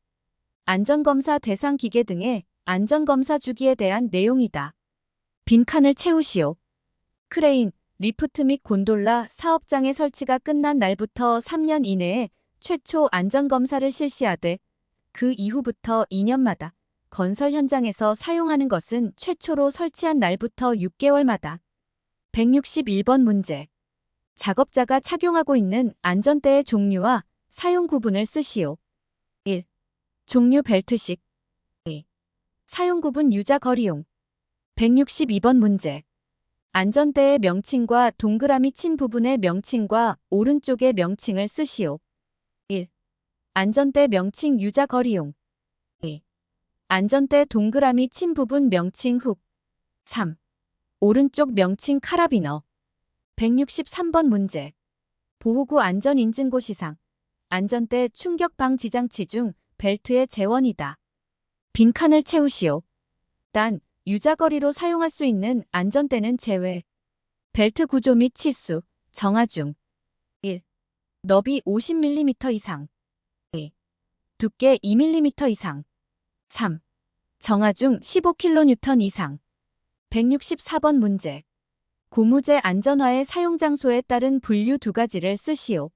안전검사 대상 기계 등의 안전검사 주기에 대한 내용이다. 빈칸을 채우시오. 크레인, 리프트 및 곤돌라 사업장의 설치가 끝난 날부터 3년 이내에 최초 안전검사를 실시하되 그 이후부터 2년마다 건설 현장에서 사용하는 것은 최초로 설치한 날부터 6개월마다. 161번 문제. 작업자가 착용하고 있는 안전대의 종류와 사용 구분을 쓰시오. 1. 종류 벨트식. 2. 사용 구분 유자 거리용. 162번 문제. 안전대의 명칭과 동그라미 친 부분의 명칭과 오른쪽의 명칭을 쓰시오. 1. 안전대 명칭 유자 거리용. 2. 안전대 동그라미 친 부분 명칭 훅. 3. 오른쪽 명칭 카라비너. 163번 문제. 보호구 안전인증고시상. 안전대 충격 방지 장치 중 벨트의 재원이다. 빈칸을 채우시오. 단, 유자거리로 사용할 수 있는 안전대는 제외. 벨트 구조 및 치수, 정하 중. 1. 너비 50mm 이상. 2. 두께 2mm 이상. 3. 정하 중 15kN 이상. 164번 문제. 고무재 안전화의 사용장소에 따른 분류 2가지를 쓰시오.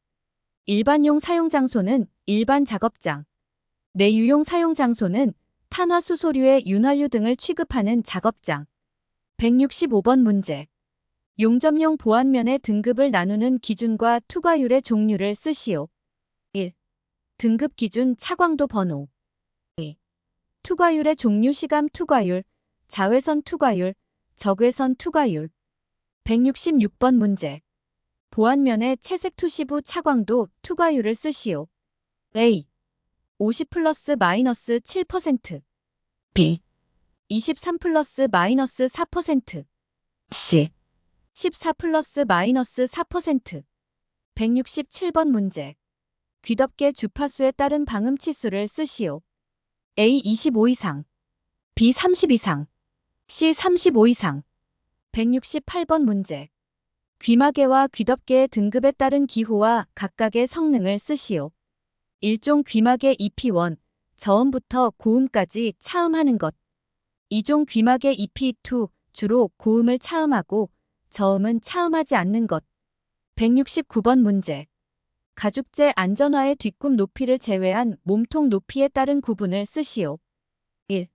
일반용 사용장소는 일반 작업장. 내유용 사용장소는 탄화 수소류의 윤활유 등을 취급하는 작업장. 165번 문제. 용접용 보안면의 등급을 나누는 기준과 투과율의 종류를 쓰시오. 1. 등급 기준 차광도 번호. 2. 투과율의 종류 시감 투과율, 자외선 투과율, 적외선 투과율. 166번 문제. 보안면의 채색 투시부 차광도 투과율을 쓰시오. A. 50 플러스 마이너스 7%. B. 23 플러스 마이너스 4%. C. 14 플러스 마이너스 4%. 167번 문제. 귀덮개 주파수에 따른 방음 치수를 쓰시오. A 25 이상, B 30 이상, C 35 이상. 168번 문제. 귀마개와 귀덮개의 등급에 따른 기호와 각각의 성능을 쓰시오. 1종 귀마개 EP1, 저음부터 고음까지 차음하는 것. 2종 귀마개 EP2, 주로 고음을 차음하고 저음은 차음하지 않는 것. 169번 문제. 가죽재 안전화의 뒷굽 높이를 제외한 몸통 높이에 따른 구분을 쓰시오. 1.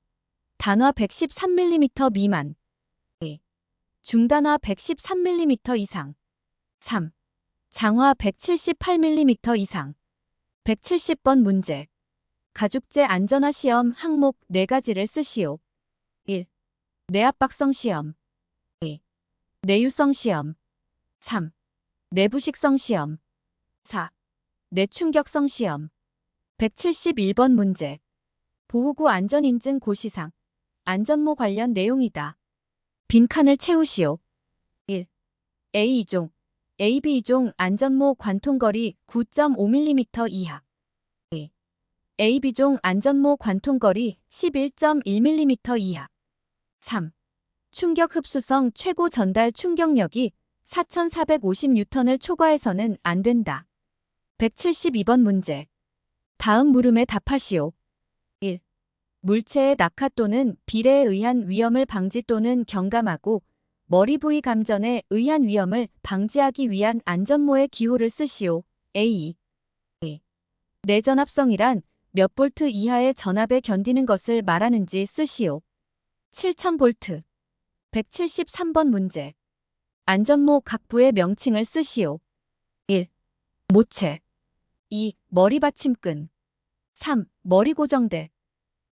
단화 113mm 미만. 2. 중단화 113mm 이상. 3. 장화 178mm 이상. 170번 문제. 가죽재 안전화 시험 항목 4가지를 쓰시오. 1. 내압박성 시험. 2. 내유성 시험. 3. 내부식성 시험. 4. 내충격성 시험. 171번 문제. 보호구 안전인증 고시상. 안전모 관련 내용이다. 빈칸을 채우시오. 1. A2종, AB2종 안전모 관통거리 9.5mm 이하. 2. AB종 안전모 관통거리 11.1mm 이하. 3. 충격 흡수성 최고 전달 충격력이 4,450N을 초과해서는 안 된다. 172번 문제. 다음 물음에 답하시오. 1. 물체의 낙하 또는 비례에 의한 위험을 방지 또는 경감하고 머리 부위 감전에 의한 위험을 방지하기 위한 안전모의 기호를 쓰시오. A. 2. 내전압성이란 몇 볼트 이하의 전압에 견디는 것을 말하는지 쓰시오. 7000V. 173번 문제. 안전모 각 부의 명칭을 쓰시오. 1. 모체. 2. 머리 받침끈. 3. 머리 고정대.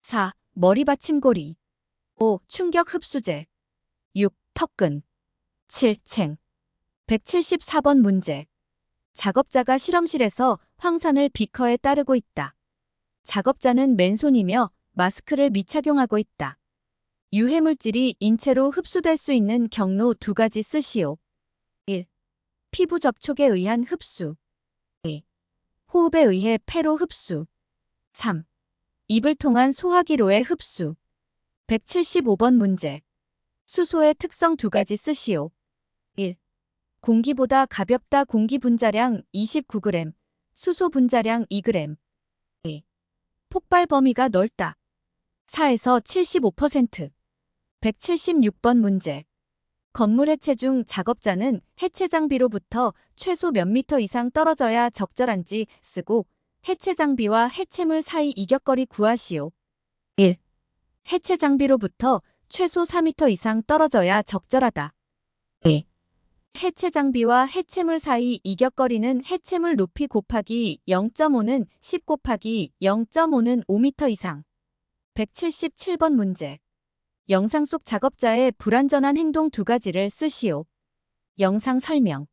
4. 머리 받침고리. 5. 충격 흡수제. 6. 턱끈. 7. 챙. 174번 문제. 작업자가 실험실에서 황산을 비커에 따르고 있다. 작업자는 맨손이며 마스크를 미착용하고 있다. 유해물질이 인체로 흡수될 수 있는 경로 2가지 쓰시오. 1. 피부 접촉에 의한 흡수. 2. 호흡에 의해 폐로 흡수. 3. 입을 통한 소화기로의 흡수. 175번 문제. 수소의 특성 2가지 쓰시오. 1. 공기보다 가볍다. 공기 분자량 29g, 수소 분자량 2g. 2. 폭발 범위가 넓다. 4에서 75%. 176번 문제. 건물 해체 중 작업자는 해체 장비로부터 최소 몇 미터 이상 떨어져야 적절한지 쓰고 해체 장비와 해체물 사이 이격거리 구하시오. 1. 해체 장비로부터 최소 4m 이상 떨어져야 적절하다. 2. 해체 장비와 해체물 사이 이격거리는 해체물 높이 곱하기 0.5는 10 곱하기 0.5는 5m 이상. 177번 문제. 영상 속 작업자의 불안전한 행동 2가지를 쓰시오. 영상 설명.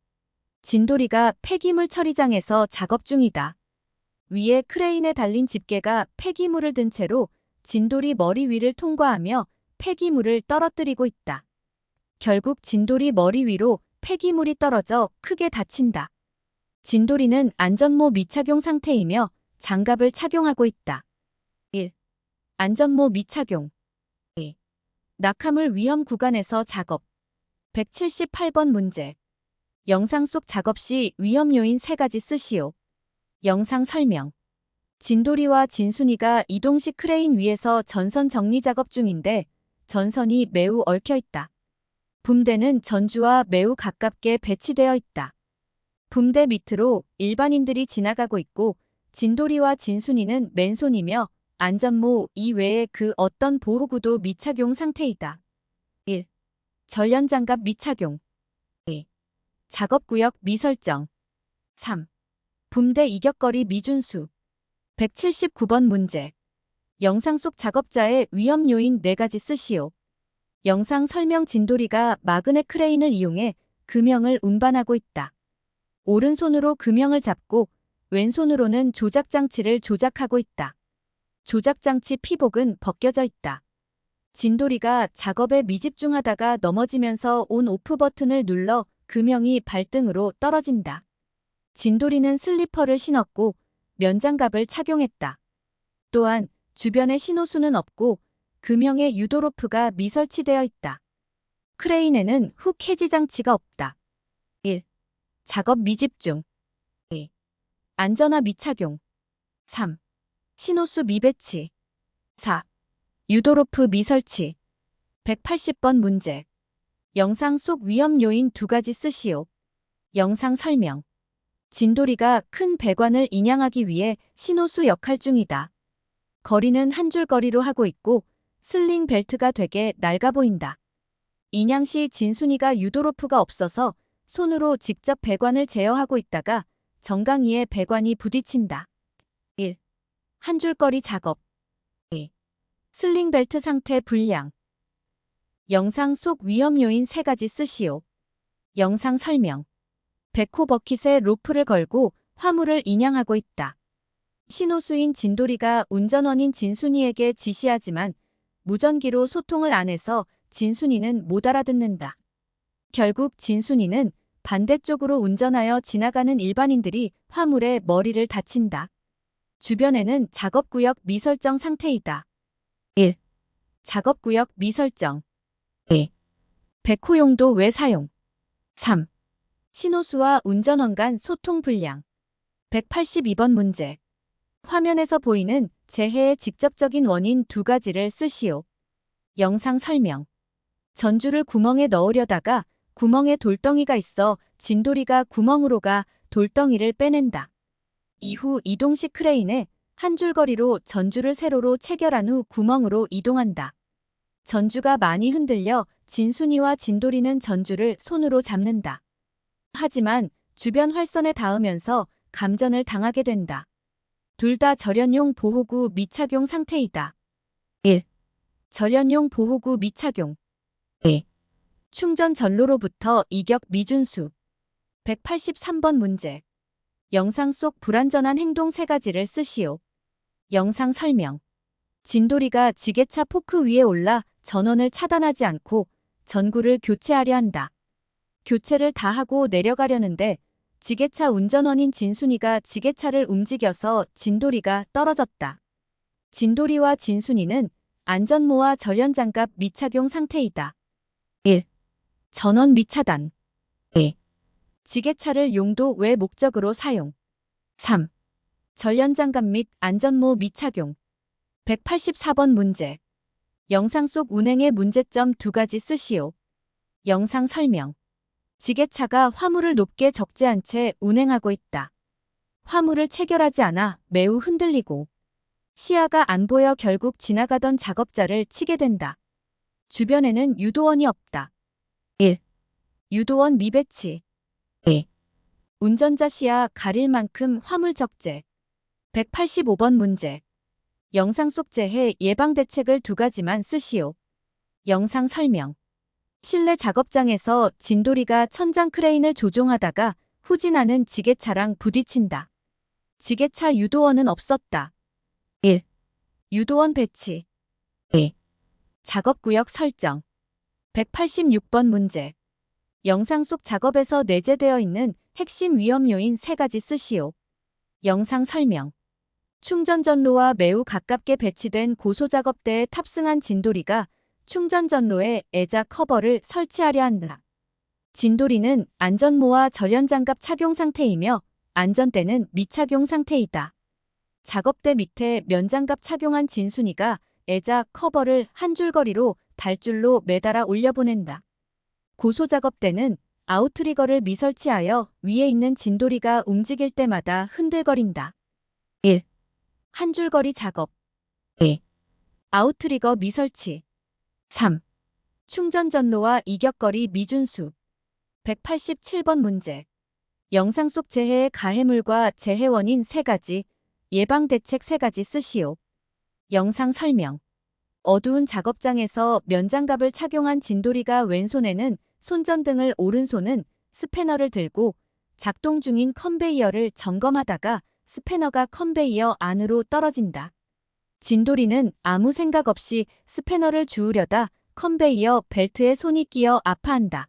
진돌이가 폐기물 처리장에서 작업 중이다. 위에 크레인에 달린 집게가 폐기물을 든 채로 진돌이 머리 위를 통과하며 폐기물을 떨어뜨리고 있다. 결국 진돌이 머리 위로 폐기물이 떨어져 크게 다친다. 진돌이는 안전모 미착용 상태이며 장갑을 착용하고 있다. 1. 안전모 미착용. 2. 낙하물 위험 구간에서 작업. 178번 문제. 영상 속 작업 시 위험 요인 3가지 쓰시오. 영상 설명. 진돌이와 진순이가 이동식 크레인 위에서 전선 정리 작업 중인데 전선이 매우 얽혀 있다. 붐대는 전주와 매우 가깝게 배치되어 있다. 붐대 밑으로 일반인들이 지나가고 있고 진돌이와 진순이는 맨손이며 안전모 이외에 그 어떤 보호구도 미착용 상태이다. 1. 전련장갑 미착용. 2. 작업구역 미설정. 3. 붐대 이격거리 미준수. 179번 문제. 영상 속 작업자의 위험 요인 4가지 쓰시오. 영상 설명. 진돌이가 마그넷 크레인을 이용해 금형을 운반하고 있다. 오른손으로 금형을 잡고 왼손으로는 조작장치를 조작하고 있다. 조작장치 피복은 벗겨져 있다. 진돌이가 작업에 미집중하다가 넘어지면서 온 오프 버튼을 눌러 금형이 발등으로 떨어진다. 진돌이는 슬리퍼를 신었고 면장갑을 착용했다. 또한 주변에 신호수는 없고 금형에 유도로프가 미설치되어 있다. 크레인에는 훅 해지 장치가 없다. 1. 작업 미집중. 2. 안전화 미착용. 3. 신호수 미배치. 4. 유도로프 미설치. 180번 문제. 영상 속 위험 요인 2가지 쓰시오. 영상 설명. 진돌이가 큰 배관을 인양하기 위해 신호수 역할 중이다. 거리는 한 줄 거리로 하고 있고 슬링 벨트가 되게 낡아 보인다. 인양 시 진순이가 유도로프가 없어서 손으로 직접 배관을 제어하고 있다가 정강이에 배관이 부딪힌다. 1. 한 줄 거리 작업. 2. 슬링 벨트 상태 불량. 영상 속 위험 요인 3가지 쓰시오. 영상 설명. 백호 버킷에 로프를 걸고 화물을 인양하고 있다. 신호수인 진돌이가 운전원인 진순이에게 지시하지만 무전기로 소통을 안 해서 진순이는 못 알아듣는다. 결국 진순이는 반대쪽으로 운전하여 지나가는 일반인들이 화물에 머리를 다친다. 주변에는 작업구역 미설정 상태이다. 1. 작업구역 미설정. 2. 백호 용도 외 사용. 3. 신호수와 운전원 간 소통 불량. 182번 문제. 화면에서 보이는 재해의 직접적인 원인 2가지를 쓰시오. 영상 설명. 전주를 구멍에 넣으려다가 구멍에 돌덩이가 있어 진돌이가 구멍으로 가 돌덩이를 빼낸다. 이후 이동식 크레인에 한 줄 거리로 전주를 세로로 체결한 후 구멍으로 이동한다. 전주가 많이 흔들려 진순이와 진돌이는 전주를 손으로 잡는다. 하지만 주변 활선에 닿으면서 감전을 당하게 된다. 둘 다 절연용 보호구 미착용 상태이다. 1. 절연용 보호구 미착용. 2. 충전 전로로부터 이격 미준수. 183번 문제. 영상 속 불안전한 행동 3가지를 쓰시오. 영상 설명. 진돌이가 지게차 포크 위에 올라 전원을 차단하지 않고 전구를 교체하려 한다. 교체를 다 하고 내려가려는데 지게차 운전원인 진순이가 지게차를 움직여서 진돌이가 떨어졌다. 진돌이와 진순이는 안전모와 절연장갑 미착용 상태이다. 1. 전원 미차단. 2. 지게차를 용도 외 목적으로 사용. 3. 절연장갑 및 안전모 미착용. 184번 문제. 영상 속 운행의 문제점 2가지 쓰시오. 영상 설명. 지게차가 화물을 높게 적재한 채 운행하고 있다. 화물을 체결하지 않아 매우 흔들리고 시야가 안 보여 결국 지나가던 작업자를 치게 된다. 주변에는 유도원이 없다. 1. 유도원 미배치. 2. 운전자 시야 가릴 만큼 화물 적재. 185번 문제. 영상 속 재해 예방 대책을 2가지만 쓰시오. 영상 설명. 실내 작업장에서 진돌이가 천장 크레인을 조종하다가 후진하는 지게차랑 부딪힌다. 지게차 유도원은 없었다. 1. 유도원 배치. 2. 작업구역 설정. 186번 문제. 영상 속 작업에서 내재되어 있는 핵심 위험 요인 3가지 쓰시오. 영상 설명. 충전 전로와 매우 가깝게 배치된 고소작업대에 탑승한 진돌이가 충전 전로에 애자 커버를 설치하려 한다. 진돌이는 안전모와 절연장갑 착용 상태이며 안전대는 미착용 상태이다. 작업대 밑에 면장갑 착용한 진순이가 애자 커버를 한 줄 거리로 달줄로 매달아 올려보낸다. 고소작업대는 아웃트리거를 미설치하여 위에 있는 진돌이가 움직일 때마다 흔들거린다. 1. 한 줄 거리 작업. 2. 아웃트리거 미설치. 3. 충전 전로와 이격거리 미준수. 187번 문제. 영상 속 재해의 가해물과 재해 원인 3가지, 예방 대책 3가지 쓰시오. 영상 설명. 어두운 작업장에서 면장갑을 착용한 진돌이가 왼손에는 손전등을 오른손은 스패너를 들고 작동 중인 컨베이어를 점검하다가 스패너가 컨베이어 안으로 떨어진다. 진돌이는 아무 생각 없이 스패너를 주우려다 컨베이어 벨트에 손이 끼어 아파한다.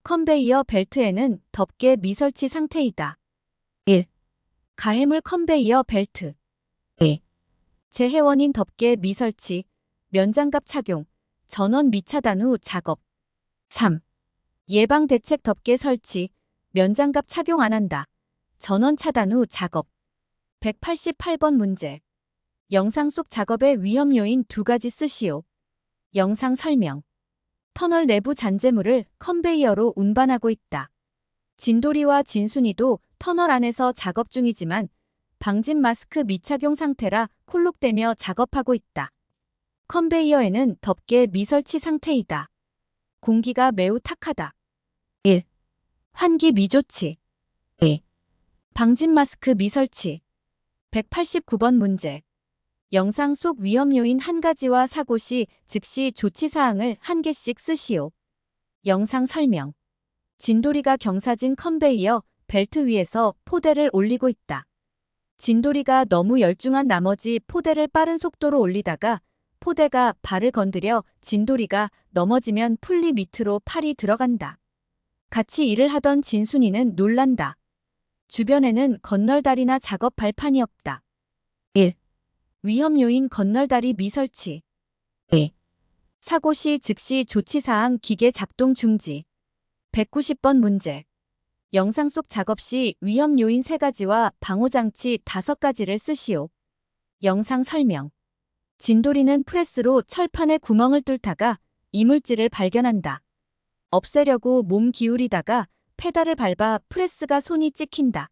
컨베이어 벨트에는 덮개 미설치 상태이다. 1. 가해물 컨베이어 벨트. 2. 재해원인 덮개 미설치, 면장갑 착용, 전원 미차단 후 작업. 3. 예방 대책 덮개 설치, 면장갑 착용 안 한다. 전원 차단 후 작업. 188번 문제. 영상 속 작업의 위험 요인 2가지 쓰시오. 영상 설명. 터널 내부 잔재물을 컨베이어로 운반하고 있다. 진돌이와 진순이도 터널 안에서 작업 중이지만 방진 마스크 미착용 상태라 콜록대며 작업하고 있다. 컨베이어에는 덮개 미설치 상태이다. 공기가 매우 탁하다. 1. 환기 미조치. 2. 방진 마스크 미설치. 189번 문제. 영상 속 위험 요인 1가지와 사고 시 즉시 조치사항을 1개씩 쓰시오. 영상 설명. 진돌이가 경사진 컨베이어 벨트 위에서 포대를 올리고 있다. 진돌이가 너무 열중한 나머지 포대를 빠른 속도로 올리다가 포대가 발을 건드려 진돌이가 넘어지면 풀리 밑으로 팔이 들어간다. 같이 일을 하던 진순이는 놀란다. 주변에는 건널다리나 작업 발판이 없다. 1. 위험 요인 건널다리 미설치. 2. 사고 시 즉시 조치사항 기계 작동 중지. 190번 문제. 영상 속 작업 시 위험 요인 3가지와 방호장치 5가지를 쓰시오. 영상 설명. 진돌이는 프레스로 철판에 구멍을 뚫다가 이물질을 발견한다. 없애려고 몸 기울이다가 페달을 밟아 프레스가 손이 찍힌다.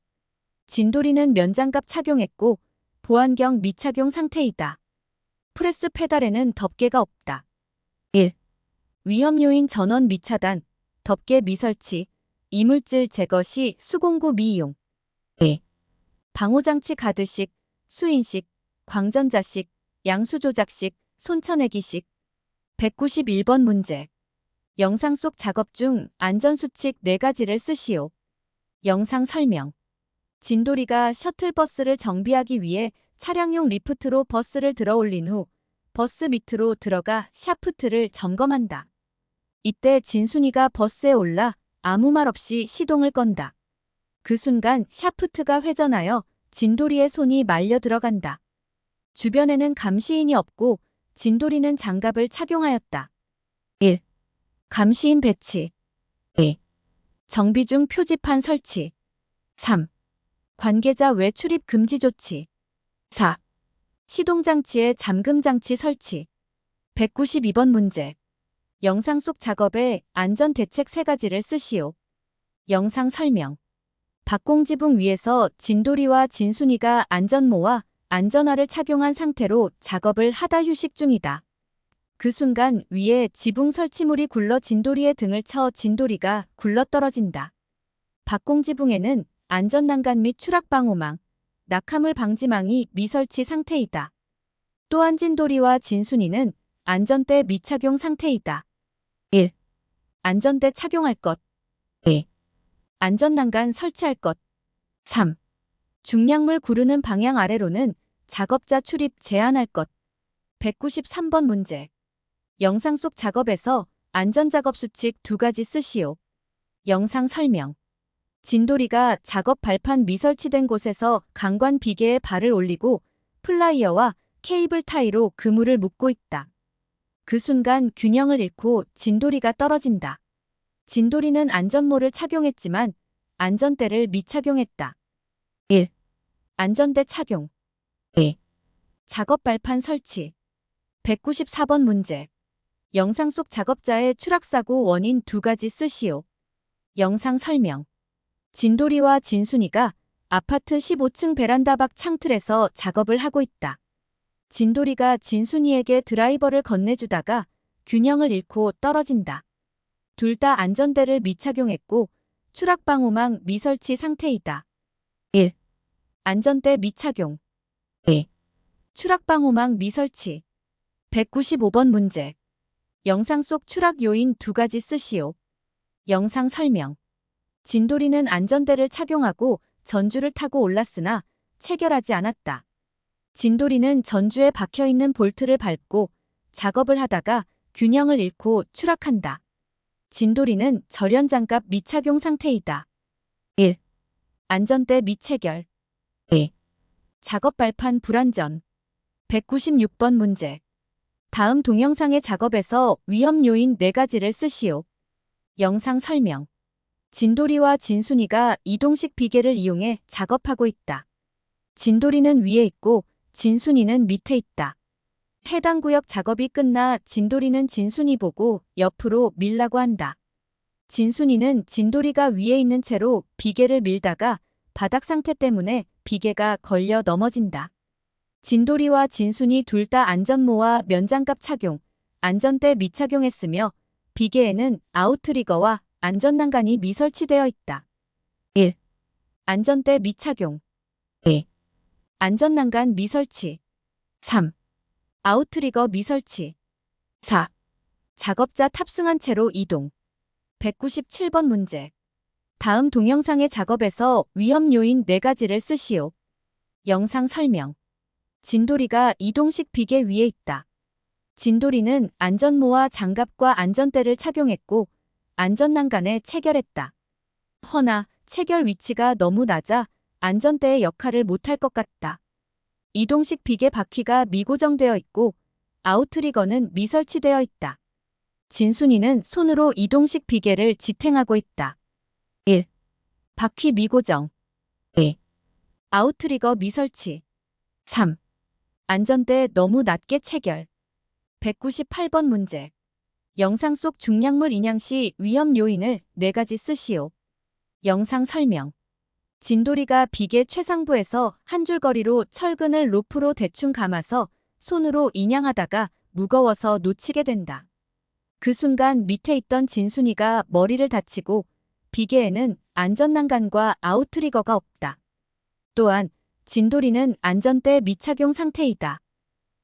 진돌이는 면장갑 착용했고 보안경 미착용 상태이다. 프레스 페달에는 덮개가 없다. 1. 위험 요인 전원 미차단, 덮개 미설치, 이물질 제거 시 수공구 미이용. 2. 방호장치 가드식, 수인식, 광전자식, 양수조작식, 손쳐내기식. 191번 문제. 영상 속 작업 중 안전수칙 4가지를 쓰시오. 영상 설명. 진돌이가 셔틀버스를 정비하기 위해 차량용 리프트로 버스를 들어 올린 후 버스 밑으로 들어가 샤프트를 점검한다. 이때 진순이가 버스에 올라 아무 말 없이 시동을 건다. 그 순간 샤프트가 회전하여 진돌이의 손이 말려 들어간다. 주변에는 감시인이 없고 진돌이는 장갑을 착용하였다. 1. 감시인 배치. 2. 정비 중 표지판 설치. 3. 관계자 외 출입 금지 조치. 4. 시동장치에 잠금장치 설치. 192번 문제. 영상 속 작업에 안전대책 3가지를 쓰시오. 영상 설명. 박공지붕 위에서 진돌이와 진순이가 안전모와 안전화를 착용한 상태로 작업을 하다 휴식 중이다. 그 순간 위에 지붕 설치물이 굴러 진돌이의 등을 쳐 진돌이가 굴러떨어진다. 박공지붕에는 안전난간 및 추락방호망, 낙하물 방지망이 미설치 상태이다. 또한 진돌이와 진순이는 안전대 미착용 상태이다. 1. 안전대 착용할 것. 2. 안전난간 설치할 것. 3. 중량물 구르는 방향 아래로는 작업자 출입 제한할 것. 193번 문제. 영상 속 작업에서 안전작업 수칙 2가지 쓰시오. 영상 설명. 진돌이가 작업 발판 미설치된 곳에서 강관 비계에 발을 올리고 플라이어와 케이블 타이로 그물을 묶고 있다. 그 순간 균형을 잃고 진돌이가 떨어진다. 진돌이는 안전모를 착용했지만 안전대를 미착용했다. 1. 안전대 착용. 2. 작업 발판 설치. 194번 문제. 영상 속 작업자의 추락사고 원인 2가지 쓰시오. 영상 설명. 진돌이와 진순이가 아파트 15층 베란다 밖 창틀에서 작업을 하고 있다. 진돌이가 진순이에게 드라이버를 건네주다가 균형을 잃고 떨어진다. 둘 다 안전대를 미착용했고 추락방호망 미설치 상태이다. 1. 안전대 미착용. 2. 추락방호망 미설치. 195번 문제. 영상 속 추락 요인 2가지 쓰시오. 영상 설명. 진돌이는 안전대를 착용하고 전주를 타고 올랐으나 체결하지 않았다. 진돌이는 전주에 박혀있는 볼트를 밟고 작업을 하다가 균형을 잃고 추락한다. 진돌이는 절연장갑 미착용 상태이다. 1. 안전대 미체결. 2. 작업 발판 불안전. 196번 문제. 다음 동영상의 작업에서 위험 요인 4가지를 쓰시오. 영상 설명. 진돌이와 진순이가 이동식 비계를 이용해 작업하고 있다. 진돌이는 위에 있고 진순이는 밑에 있다. 해당 구역 작업이 끝나 진돌이는 진순이 보고 옆으로 밀라고 한다. 진순이는 진돌이가 위에 있는 채로 비계를 밀다가 바닥 상태 때문에 비계가 걸려 넘어진다. 진돌이와 진순이 둘 다 안전모와 면장갑 착용, 안전대 미착용했으며 비계에는 아웃트리거와 안전난간이 미설치되어 있다. 1. 안전대 미착용. 2. 안전난간 미설치. 3. 아웃트리거 미설치. 4. 작업자 탑승한 채로 이동. 197번 문제. 다음 동영상의 작업에서 위험 요인 4가지를 쓰시오. 영상 설명. 진돌이가 이동식 비계 위에 있다. 진돌이는 안전모와 장갑과 안전대를 착용했고 안전난간에 체결했다. 허나 체결 위치가 너무 낮아 안전대의 역할을 못할 것 같다. 이동식 비계 바퀴가 미고정되어 있고 아웃트리거는 미설치되어 있다. 진순이는 손으로 이동식 비계를 지탱하고 있다. 1. 바퀴 미고정. 2. 아웃트리거 미설치. 3. 안전대 너무 낮게 체결. 198번 문제. 영상 속 중량물 인양 시 위험 요인을 4가지 쓰시오. 영상 설명. 진돌이가 비계 최상부에서 한 줄 거리로 철근을 로프로 대충 감아서 손으로 인양하다가 무거워서 놓치게 된다. 그 순간 밑에 있던 진순이가 머리를 다치고 비계에는 안전난간과 아웃트리거가 없다. 또한 진돌이는 안전대 미착용 상태이다.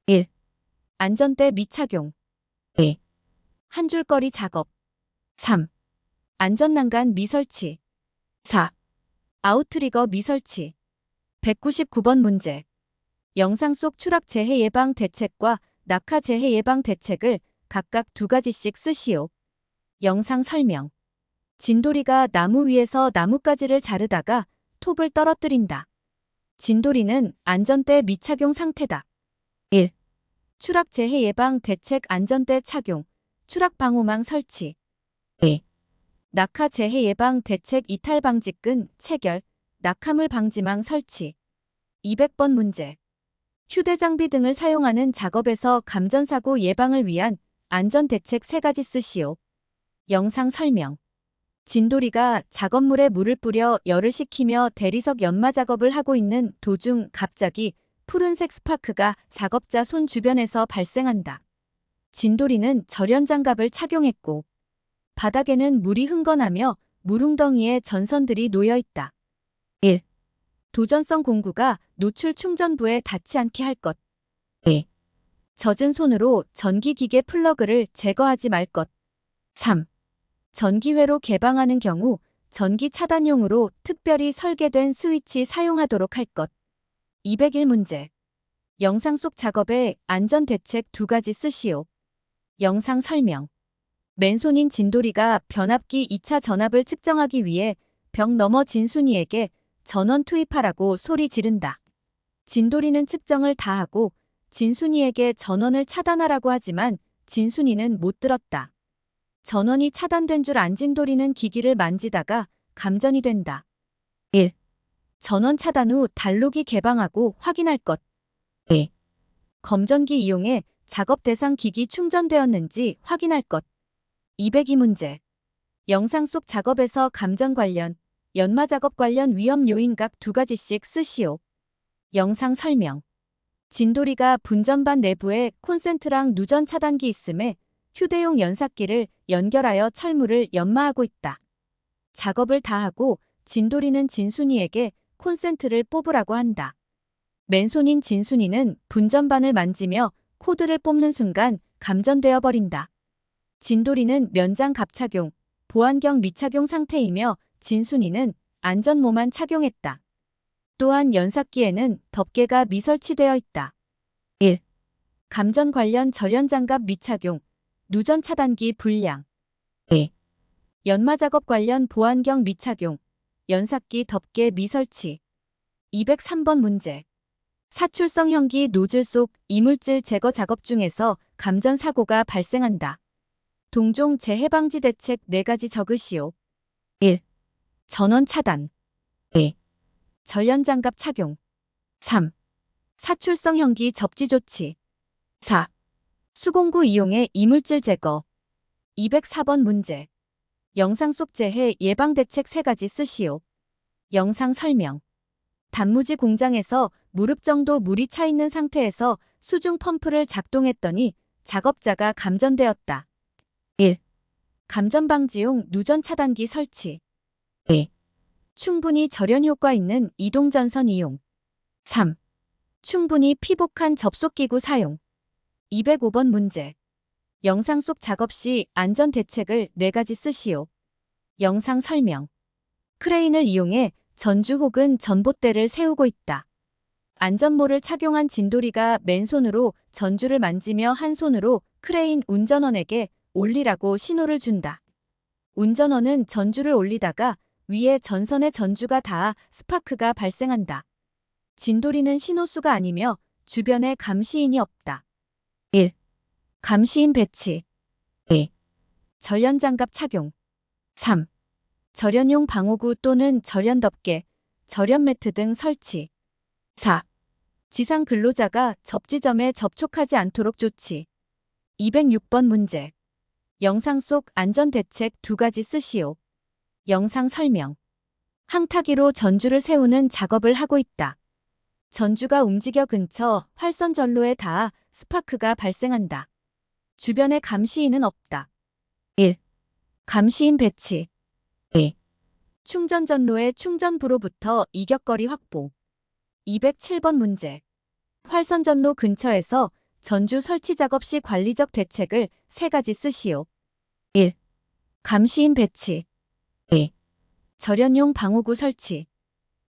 1. 안전대 미착용. 2. 한 줄거리 작업. 3. 안전난간 미설치. 4. 아웃트리거 미설치. 199번 문제. 영상 속 추락 재해 예방 대책과 낙하 재해 예방 대책을 각각 2가지씩 쓰시오. 영상 설명. 진돌이가 나무 위에서 나뭇가지를 자르다가 톱을 떨어뜨린다. 진돌이는 안전대 미착용 상태다. 1. 추락 재해 예방 대책 안전대 착용, 추락 방호망 설치. 2. 낙하 재해 예방 대책 이탈 방지끈 체결, 낙하물 방지망 설치. 200번 문제. 휴대장비 등을 사용하는 작업에서 감전사고 예방을 위한 안전대책 3가지 쓰시오. 영상 설명. 진돌이가 작업물에 물을 뿌려 열을 식히며 대리석 연마 작업을 하고 있는 도중 갑자기 푸른색 스파크가 작업자 손 주변에서 발생한다. 진돌이는 절연장갑을 착용했고 바닥에는 물이 흥건하며 물웅덩이에 전선들이 놓여 있다. 1. 도전성 공구가 노출 충전부에 닿지 않게 할 것. 2. 젖은 손으로 전기기계 플러그를 제거하지 말 것. 3. 전기회로 개방하는 경우 전기 차단용으로 특별히 설계된 스위치 사용하도록 할 것. 201 문제. 영상 속 작업에 안전대책 2가지 쓰시오. 영상 설명. 맨손인 진돌이가 변압기 2차 전압을 측정하기 위해 벽 너머 진순이에게 전원 투입하라고 소리 지른다. 진돌이는 측정을 다 하고 진순이에게 전원을 차단하라고 하지만 진순이는 못 들었다. 전원이 차단된 줄 안 진돌이는 기기를 만지다가 감전이 된다. 1. 전원 차단 후 단록이 개방하고 확인할 것. 2. 검전기 이용해 작업 대상 기기 충전되었는지 확인할 것. 202 문제. 영상 속 작업에서 감전 관련, 연마 작업 관련 위험 요인 각 2가지씩 쓰시오. 영상 설명. 진돌이가 분전반 내부에 콘센트랑 누전 차단기 있음에 휴대용 연삭기를 연결하여 철물을 연마하고 있다. 작업을 다 하고 진돌이는 진순이에게 콘센트를 뽑으라고 한다. 맨손인 진순이는 분전반을 만지며 코드를 뽑는 순간 감전되어 버린다. 진돌이는 면장갑 착용, 보안경 미착용 상태이며 진순이는 안전모만 착용했다. 또한 연삭기에는 덮개가 미설치되어 있다. 1. 감전 관련 절연장갑 미착용, 누전 차단기 불량. 2. 연마 작업 관련 보안경 미착용, 연삭기 덮개 미설치. 203번 문제. 사출성 현기 노즐 속 이물질 제거 작업 중에서 감전 사고가 발생한다. 동종 재해 방지 대책 4가지 적으시오. 1. 전원 차단. 2. 전련장갑 착용. 3. 사출성 현기 접지 조치. 4. 수공구 이용의 이물질 제거. 204번 문제. 영상 속 재해 예방 대책 3가지 쓰시오. 영상 설명. 단무지 공장에서 무릎 정도 물이 차 있는 상태에서 수중 펌프를 작동했더니 작업자가 감전되었다. 1. 감전 방지용 누전 차단기 설치. 2. 충분히 절연 효과 있는 이동전선 이용. 3. 충분히 피복한 접속기구 사용. 205번 문제. 영상 속 작업 시 안전 대책을 4가지 쓰시오. 영상 설명. 크레인을 이용해 전주 혹은 전봇대를 세우고 있다. 안전모를 착용한 진돌이가 맨손으로 전주를 만지며 한 손으로 크레인 운전원에게 올리라고 신호를 준다. 운전원은 전주를 올리다가 위에 전선에 전주가 닿아 스파크가 발생한다. 진돌이는 신호수가 아니며 주변에 감시인이 없다. 1. 감시인 배치. 2. 절연장갑 착용. 3. 절연용 방호구 또는 절연덮개, 절연매트 등 설치. 4. 지상 근로자가 접지점에 접촉하지 않도록 조치. 206번 문제. 영상 속 안전대책 2가지 쓰시오. 영상 설명. 항타기로 전주를 세우는 작업을 하고 있다. 전주가 움직여 근처 활선 전로에 닿아 스파크가 발생한다. 주변에 감시인은 없다. 1. 감시인 배치. 2. 충전 전로의 충전부로부터 이격거리 확보. 207번 문제. 활선 전로 근처에서 전주 설치 작업 시 관리적 대책을 3가지 쓰시오. 1. 감시인 배치. 2. 절연용 방호구 설치.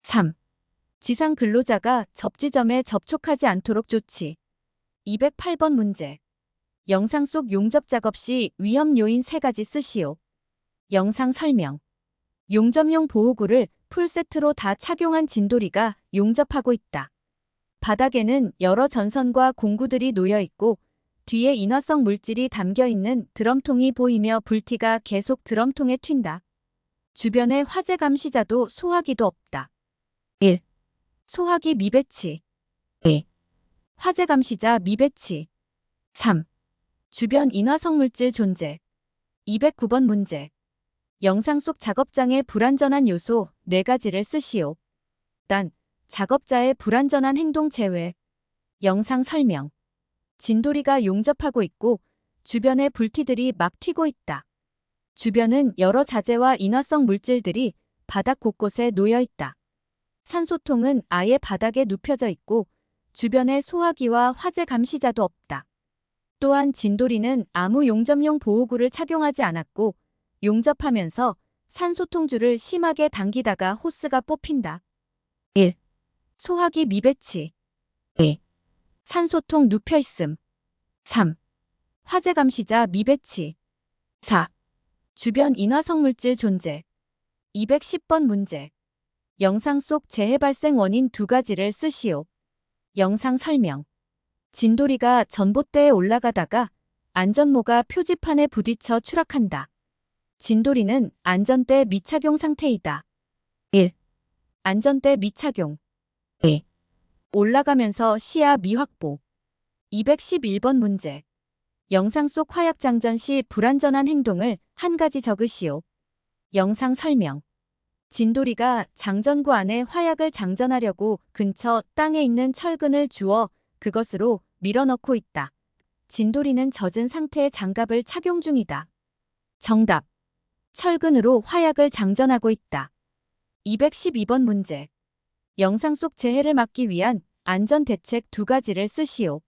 3. 지상 근로자가 접지점에 접촉하지 않도록 조치. 208번 문제. 영상 속 용접 작업 시 위험 요인 3가지 쓰시오. 영상 설명. 용접용 보호구를 풀세트로 다 착용한 진돌이가 용접하고 있다. 바닥에는 여러 전선과 공구들이 놓여 있고 뒤에 인화성 물질이 담겨 있는 드럼통이 보이며 불티가 계속 드럼통에 튄다. 주변에 화재 감시자도 소화기도 없다. 1. 소화기 미배치. 2. 화재 감시자 미배치. 3. 주변 인화성 물질 존재. 209번 문제. 영상 속 작업장의 불안전한 요소 4가지를 쓰시오. 단, 작업자의 불안전한 행동 제외. 영상 설명. 진돌이가 용접하고 있고 주변에 불티들이 막 튀고 있다. 주변은 여러 자재와 인화성 물질들이 바닥 곳곳에 놓여 있다. 산소통은 아예 바닥에 눕혀져 있고 주변에 소화기와 화재 감시자도 없다. 또한 진돌이는 아무 용접용 보호구를 착용하지 않았고 용접하면서 산소통줄을 심하게 당기다가 호스가 뽑힌다. 1. 소화기 미배치. 2. 산소통 눕혀있음. 3. 화재 감시자 미배치. 4. 주변 인화성 물질 존재. 210번 문제. 영상 속 재해 발생 원인 2가지를 쓰시오. 영상 설명. 진돌이가 전봇대에 올라가다가 안전모가 표지판에 부딪혀 추락한다. 진돌이는 안전대 미착용 상태이다. 1. 안전대 미착용. 2. 올라가면서 시야 미확보. 211번 문제. 영상 속 화약 장전 시 불안전한 행동을 1가지 적으시오. 영상 설명. 진돌이가 장전구 안에 화약을 장전하려고 근처 땅에 있는 철근을 주워 그것으로 밀어넣고 있다. 진돌이는 젖은 상태의 장갑을 착용 중이다. 정답. 철근으로 화약을 장전하고 있다. 212번 문제. 영상 속 재해를 막기 위한 안전 대책 2가지를 쓰시오.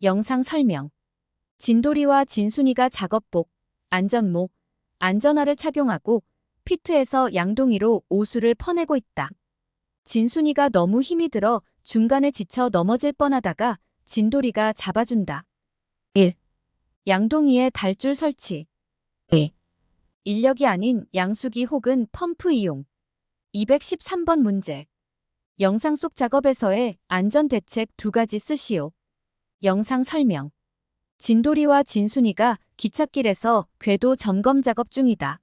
영상 설명. 진돌이와 진순이가 작업복, 안전모, 안전화를 착용하고 피트에서 양동이로 오수를 퍼내고 있다. 진순이가 너무 힘이 들어 중간에 지쳐 넘어질 뻔하다가 진돌이가 잡아준다. 1. 양동이에 달줄 설치. 2. 인력이 아닌 양수기 혹은 펌프 이용. 213번 문제. 영상 속 작업에서의 안전대책 2가지 쓰시오. 영상 설명. 진돌이와 진순이가 기찻길에서 궤도 점검 작업 중이다.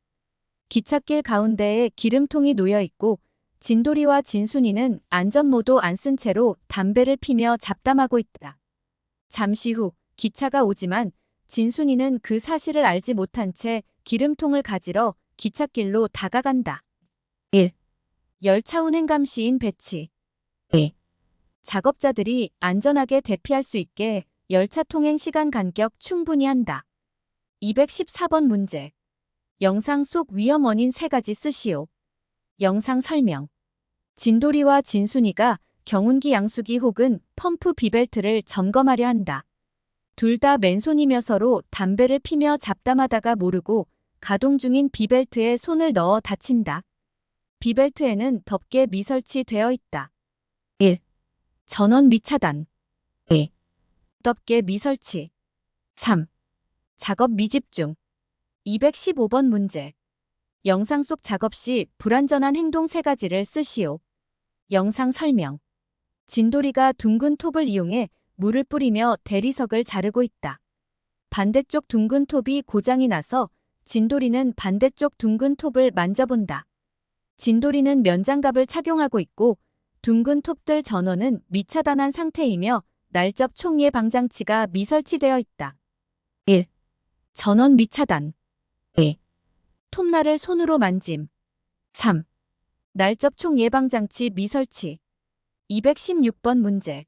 기찻길 가운데에 기름통이 놓여 있고 진돌이와 진순이는 안전모도 안 쓴 채로 담배를 피며 잡담하고 있다. 잠시 후 기차가 오지만 진순이는 그 사실을 알지 못한 채 기름통을 가지러 기찻길로 다가간다. 1. 열차 운행 감시인 배치. 2. 작업자들이 안전하게 대피할 수 있게 열차 통행 시간 간격 충분히 한다. 214번 문제. 영상 속 위험 원인 3가지 쓰시오. 영상 설명. 진돌이와 진순이가 경운기 양수기 혹은 펌프 비벨트를 점검하려 한다. 둘 다 맨손이며 서로 담배를 피며 잡담하다가 모르고 가동 중인 비벨트에 손을 넣어 다친다. 비벨트에는 덮개 미설치되어 있다. 1. 전원 미차단. 2. 덮개 미설치. 3. 작업 미집중. 215번 문제. 영상 속 작업 시 불안전한 행동 3가지를 쓰시오. 영상 설명. 진돌이가 둥근 톱을 이용해 물을 뿌리며 대리석을 자르고 있다. 반대쪽 둥근 톱이 고장이 나서 진돌이는 반대쪽 둥근 톱을 만져본다. 진돌이는 면장갑을 착용하고 있고 둥근 톱들 전원은 미차단한 상태이며 날접 총 예방 장치가 미설치되어 있다. 1. 전원 미차단. 2. 톱날을 손으로 만짐. 3. 날접 총 예방 장치 미설치. 216번 문제.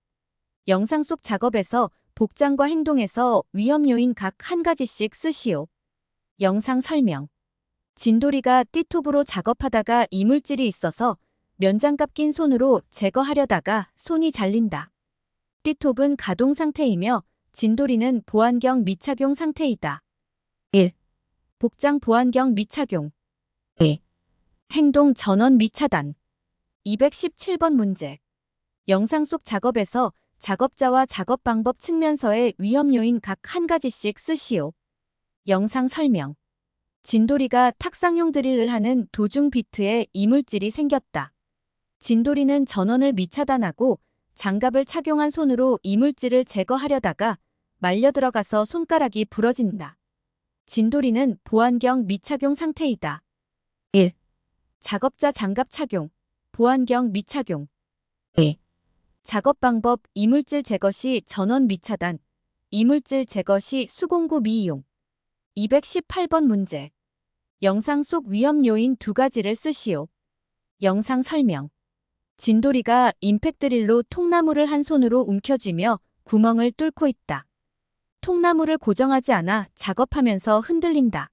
영상 속 작업에서 복장과 행동에서 위험 요인 각 1가지씩 쓰시오. 영상 설명. 진돌이가 띠톱으로 작업하다가 이물질이 있어서 면장갑 낀 손으로 제거하려다가 손이 잘린다. 띠톱은 가동 상태이며 진돌이는 보안경 미착용 상태이다. 1. 복장 보안경 미착용. 2. 행동 전원 미차단. 217번 문제. 영상 속 작업에서 작업자와 작업 방법 측면서의 위험 요인 각 1가지씩 쓰시오. 영상 설명. 진돌이가 탁상용 드릴을 하는 도중 비트에 이물질이 생겼다. 진돌이는 전원을 미차단하고 장갑을 착용한 손으로 이물질을 제거하려다가 말려 들어가서 손가락이 부러진다. 진돌이는 보안경 미착용 상태이다. 1. 작업자 장갑 착용, 보안경 미착용. 2. 작업 방법 이물질 제거 시 전원 미차단, 이물질 제거 시 수공구 미이용. 218번 문제. 영상 속 위험 요인 2가지를 쓰시오. 영상 설명. 진돌이가 임팩드릴로 통나무를 한 손으로 움켜쥐며 구멍을 뚫고 있다. 통나무를 고정하지 않아 작업하면서 흔들린다.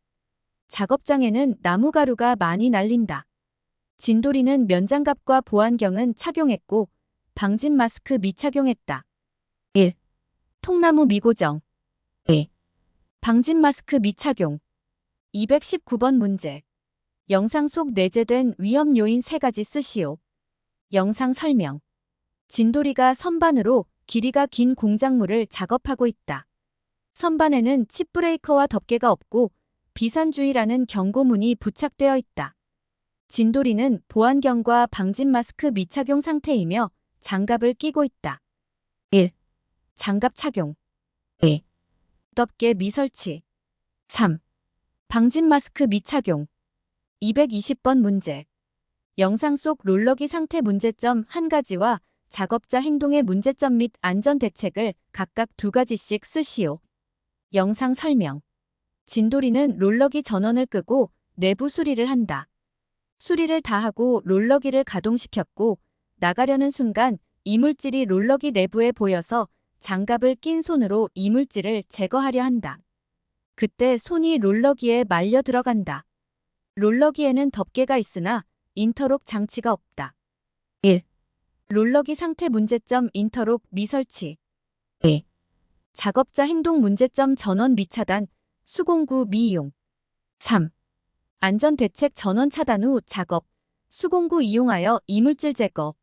작업장에는 나무가루가 많이 날린다. 진돌이는 면장갑과 보안경은 착용했고 방진 마스크 미착용했다. 1. 통나무 미고정. 2. 방진 마스크 미착용. 219번 문제. 영상 속 내재된 위험 요인 3가지 쓰시오. 영상 설명. 진돌이가 선반으로 길이가 긴 공작물을 작업하고 있다. 선반에는 칩브레이커와 덮개가 없고 비산주의라는 경고문이 부착되어 있다. 진돌이는 보안경과 방진 마스크 미착용 상태이며 장갑을 끼고 있다. 1. 장갑 착용. 2. 덮개 미설치. 3. 방진 마스크 미착용. 220번 문제. 영상 속 롤러기 상태 문제점 1가지와 작업자 행동의 문제점 및 안전 대책을 각각 2가지씩 쓰시오. 영상 설명. 진돌이는 롤러기 전원을 끄고 내부 수리를 한다. 수리를 다 하고 롤러기를 가동시켰고 나가려는 순간 이물질이 롤러기 내부에 보여서 장갑을 낀 손으로 이물질을 제거하려 한다. 그때 손이 롤러기에 말려 들어간다. 롤러기에는 덮개가 있으나 인터록 장치가 없다. 1. 롤러기 상태 문제점 인터록 미설치. 2. 작업자 행동 문제점 전원 미차단, 수공구 미이용. 3. 안전대책 전원 차단 후 작업, 수공구 이용하여 이물질 제거.